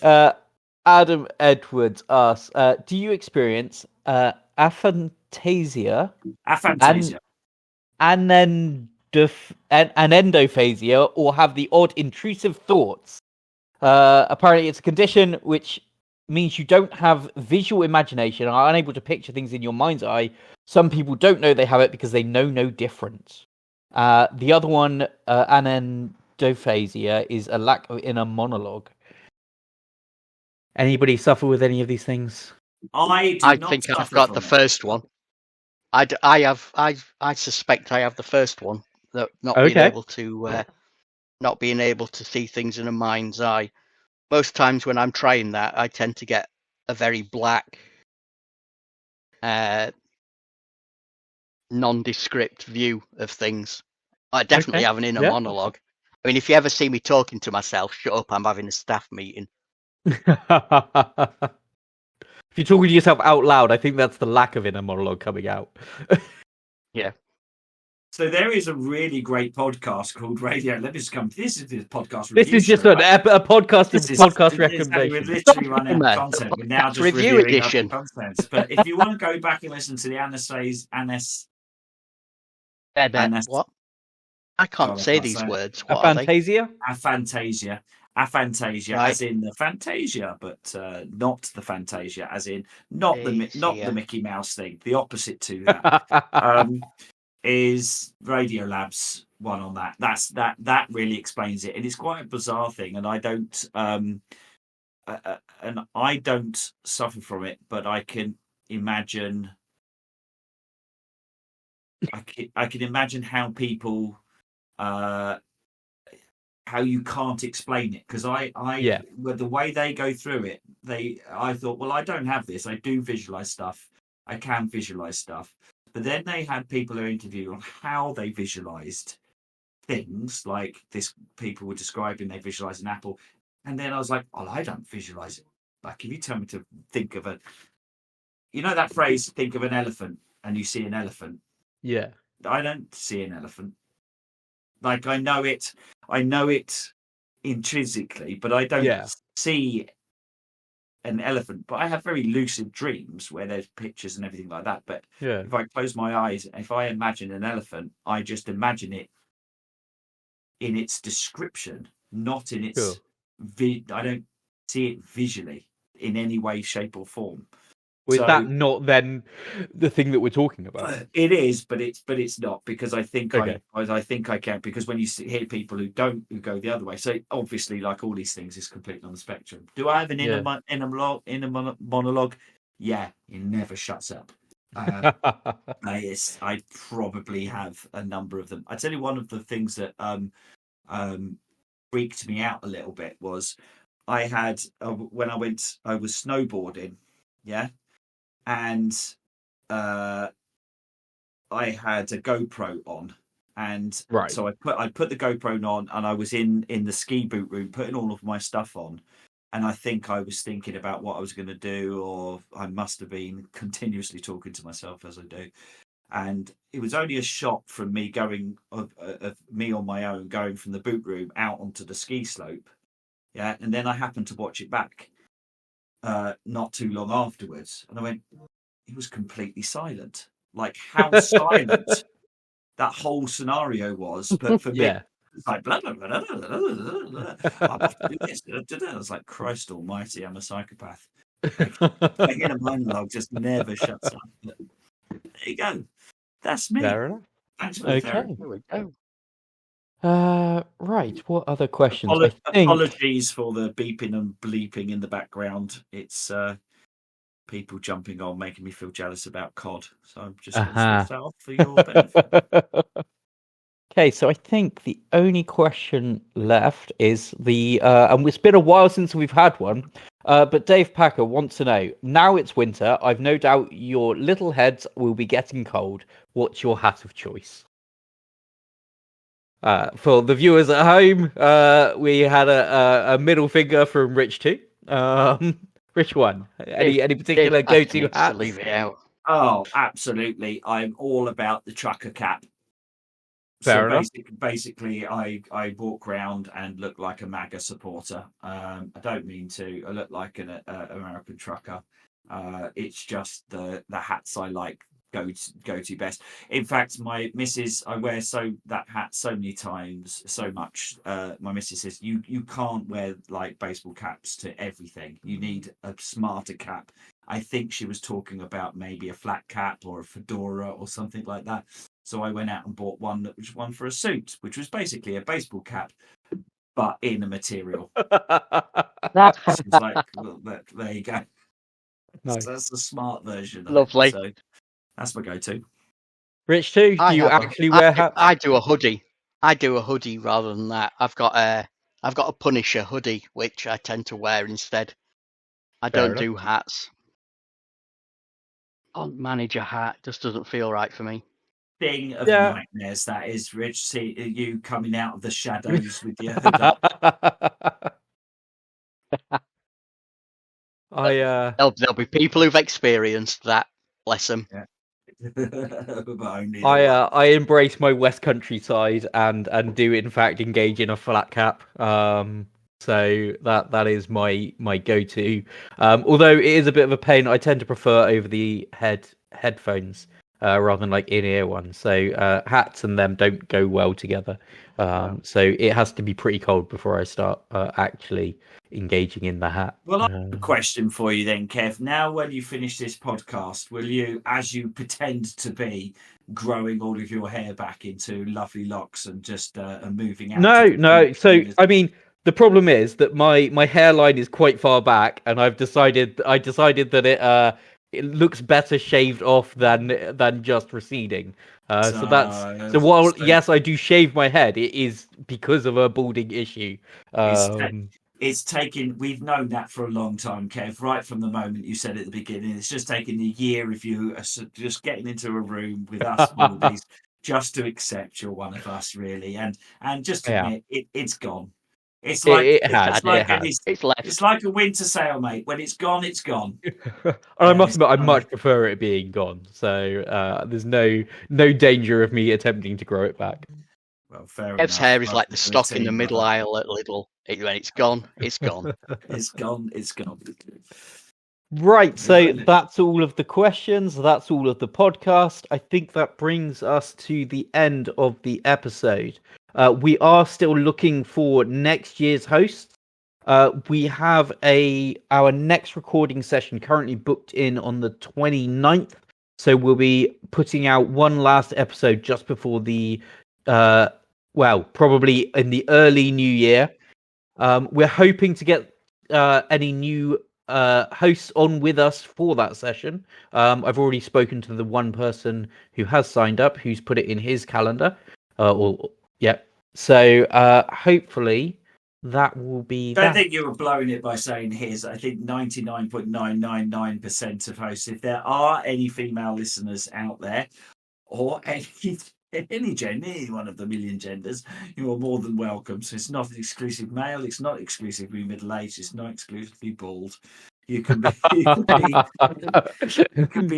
Adam Edwards asks, do you experience aphantasia and Aphantasia. anendophasia or have the odd intrusive thoughts? Apparently, it's a condition which means you don't have visual imagination and are unable to picture things in your mind's eye. Some people don't know they have it because they know no difference. The other one, anendophasia, is a lack of inner monologue. Anybody suffer with any of these things? I I do not think I've suffer got from the it. first one. I suspect I have the first one. That not being Okay. able to see things in a mind's eye. Most times when I'm trying that, I tend to get a very black, nondescript view of things. I definitely Okay. have an inner Yeah. monologue. I mean, if you ever see me talking to myself, shut up, I'm having a staff meeting. If you're talking to yourself out loud, I think that's the lack of inner monologue coming out. Yeah. So there is a really great podcast called Radio. Let me just come. This is the podcast This review is just show, a right? podcast This is podcast we're recommendation. literally running out of Man, content. the We're now podcast just review reviewing edition. other content. But if you want to go back and listen to the What? I can't say these words. What are they? Aphantasia? Aphantasia, Right. as in the Fantasia, but not the Fantasia, as in not the Mickey Mouse thing. The opposite to that. Is Radiolab's one on that. That really explains it, and it's quite a bizarre thing. And I don't suffer from it, but I can imagine. I can imagine how people, how you can't explain it, because with the way they go through it, I thought, well, I don't have this. I do visualize stuff. I can visualize stuff. But then they had people who interviewed on how they visualized things, like this. People were describing they visualize an apple, and then I was like, "Oh, I don't visualize it. Like, if you tell me to think of that phrase, think of an elephant, and you see an elephant. Yeah. I don't see an elephant. Like, I know it intrinsically, but I don't see an elephant. But I have very lucid dreams where there's pictures and everything like that. But if I close my eyes, if I imagine an elephant, I just imagine it in its description, not in its I don't see it visually in any way, shape, or form. Is that not then the thing that we're talking about? It is, but it's not, because I think I think I can, because when you hear people who go the other way, so obviously, like all these things, is completely on the spectrum. Do I have an inner monologue? Yeah, it never shuts up. I probably have a number of them. I tell you, one of the things that freaked me out a little bit was I had when I was snowboarding, and I had a GoPro on, and so I put the GoPro on, and I was in the ski boot room putting all of my stuff on, and I think I was thinking about what I was going to do, or I must have been continuously talking to myself as I do. And it was only a shot from me going of me on my own going from the boot room out onto the ski slope, and then I happened to watch it back not too long afterwards, and I went, it was completely silent. Like, how silent that whole scenario was. But for me, it's like blah blah blah blah blah blah blah. I have to do this. I was like, Christ Almighty, I'm a psychopath. Like, in a monologue just never shuts up. But there you go. That's me. Fair enough. Thanks for the therapy. There we go. Right. What other questions? Apologies for the beeping and bleeping in the background. It's people jumping on, making me feel jealous about COD. So I'm just going to switch that off for your benefit. Okay, so I think the only question left is and it's been a while since we've had one, but Dave Packer wants to know, now it's winter, I've no doubt your little heads will be getting cold. What's your hat of choice? For the viewers at home, we had a middle finger from Rich too. Rich one. Any particular Dave Packer go-to needs to hats? leave it out. Oh, absolutely. I'm all about the trucker cap. Fair enough. Basically, I walk around and look like a MAGA supporter. I don't mean to. I look like an American trucker. It's just the hats I like go to best. In fact, my missus, I wear that hat so many times, so much. My missus says you can't wear like baseball caps to everything. You need a smarter cap. I think she was talking about maybe a flat cap or a fedora or something like that. So I went out and bought one that was one for a suit, which was basically a baseball cap, but in a material. She's like, well, there you go. Nice. So that's the smart version. Of Lovely. It. So that's my go-to. Rich too. Do you actually wear hats? I do a hoodie. I do a hoodie rather than that. I've got a Punisher hoodie, which I tend to wear instead. I Fair don't enough. do hats. Can't manage a hat. Just doesn't feel right for me. Thing of Yeah. nightmares, that is, Rich. See you coming out of the shadows with your hood up. There'll be people who've experienced that. Bless them. But only the I embrace my West Country side and do in fact engage in a flat cap. So that is my go-to. Although it is a bit of a pain, I tend to prefer over the headphones rather than like in-ear ones. So hats and them don't go well together. So it has to be pretty cold before I start actually engaging in the hat. Well, I have a question for you then, Kev. Now, when you finish this podcast, will you, as you pretend to be, growing all of your hair back into lovely locks and just moving out? No. So, I mean, the problem is that my hairline is quite far back, and I decided that it looks better shaved off than just receding. So while yes, I do shave my head, it is because of a balding issue. It's taken. We've known that for a long time, Kev. Right from the moment you said at the beginning, it's just taken a year of you just getting into a room with us baldies just to accept you're one of us, really, and just admit it's gone. It's like it's like a winter sail, mate. When it's gone, it's gone. And I must admit, I much prefer it being gone. So there's no danger of me attempting to grow it back. Well, fair Kev's enough. hair is like the stock in the middle aisle at Lidl. When it's gone, it's gone. It's gone. It's gone. Right, so that's all of the questions. That's all of the podcast. I think that brings us to the end of the episode. We are still looking for next year's hosts. We have our next recording session currently booked in on the 29th. So we'll be putting out one last episode just before the, probably in the early new year. We're hoping to get any new hosts on with us for that session. I've already spoken to the one person who has signed up, who's put it in his calendar. So hopefully that will be. I don't think you were blowing it by saying his. I think 99.999% of hosts, if there are any female listeners out there, or any gender, any one of the million genders, you are more than welcome. So it's not exclusive male, it's not exclusively middle-aged, it's not exclusively bald. You can be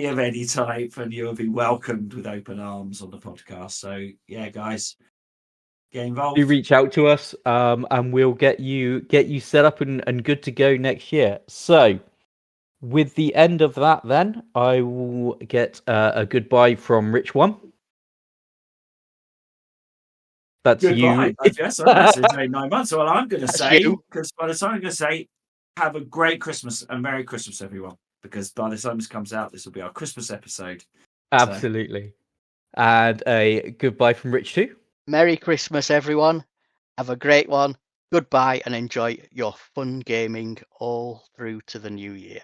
of any type, and you'll be welcomed with open arms on the podcast. So yeah, guys, get involved. Do reach out to us, and we'll get you set up and good to go next year. So with the end of that, then I will get a goodbye from Rich One. That's goodbye. you. Yes, that's 9 months. Well, I'm going to say, because by the time I'm going to say, have a great Christmas and Merry Christmas, everyone. Because by the time this comes out, this will be our Christmas episode. Absolutely. So. And a goodbye from Rich too. Merry Christmas, everyone. Have a great one. Goodbye, and enjoy your fun gaming all through to the new year.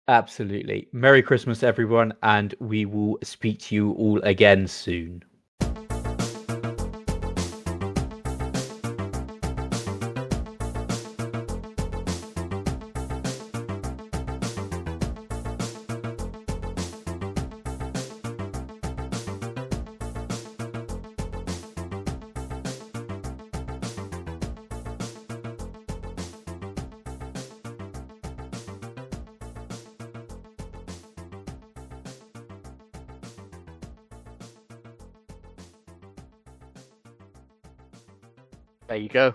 Absolutely. Merry Christmas, everyone, and we will speak to you all again soon. There you go.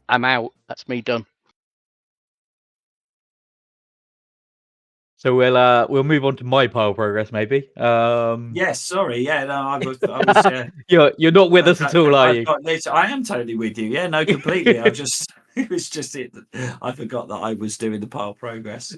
I'm out. That's me done. So we'll move on to my pile progress maybe. Yes, sorry. Yeah, no, I was You're not with us at all, are you? I am totally with you. Yeah, no, completely. It was just it. I forgot that I was doing the pile progress.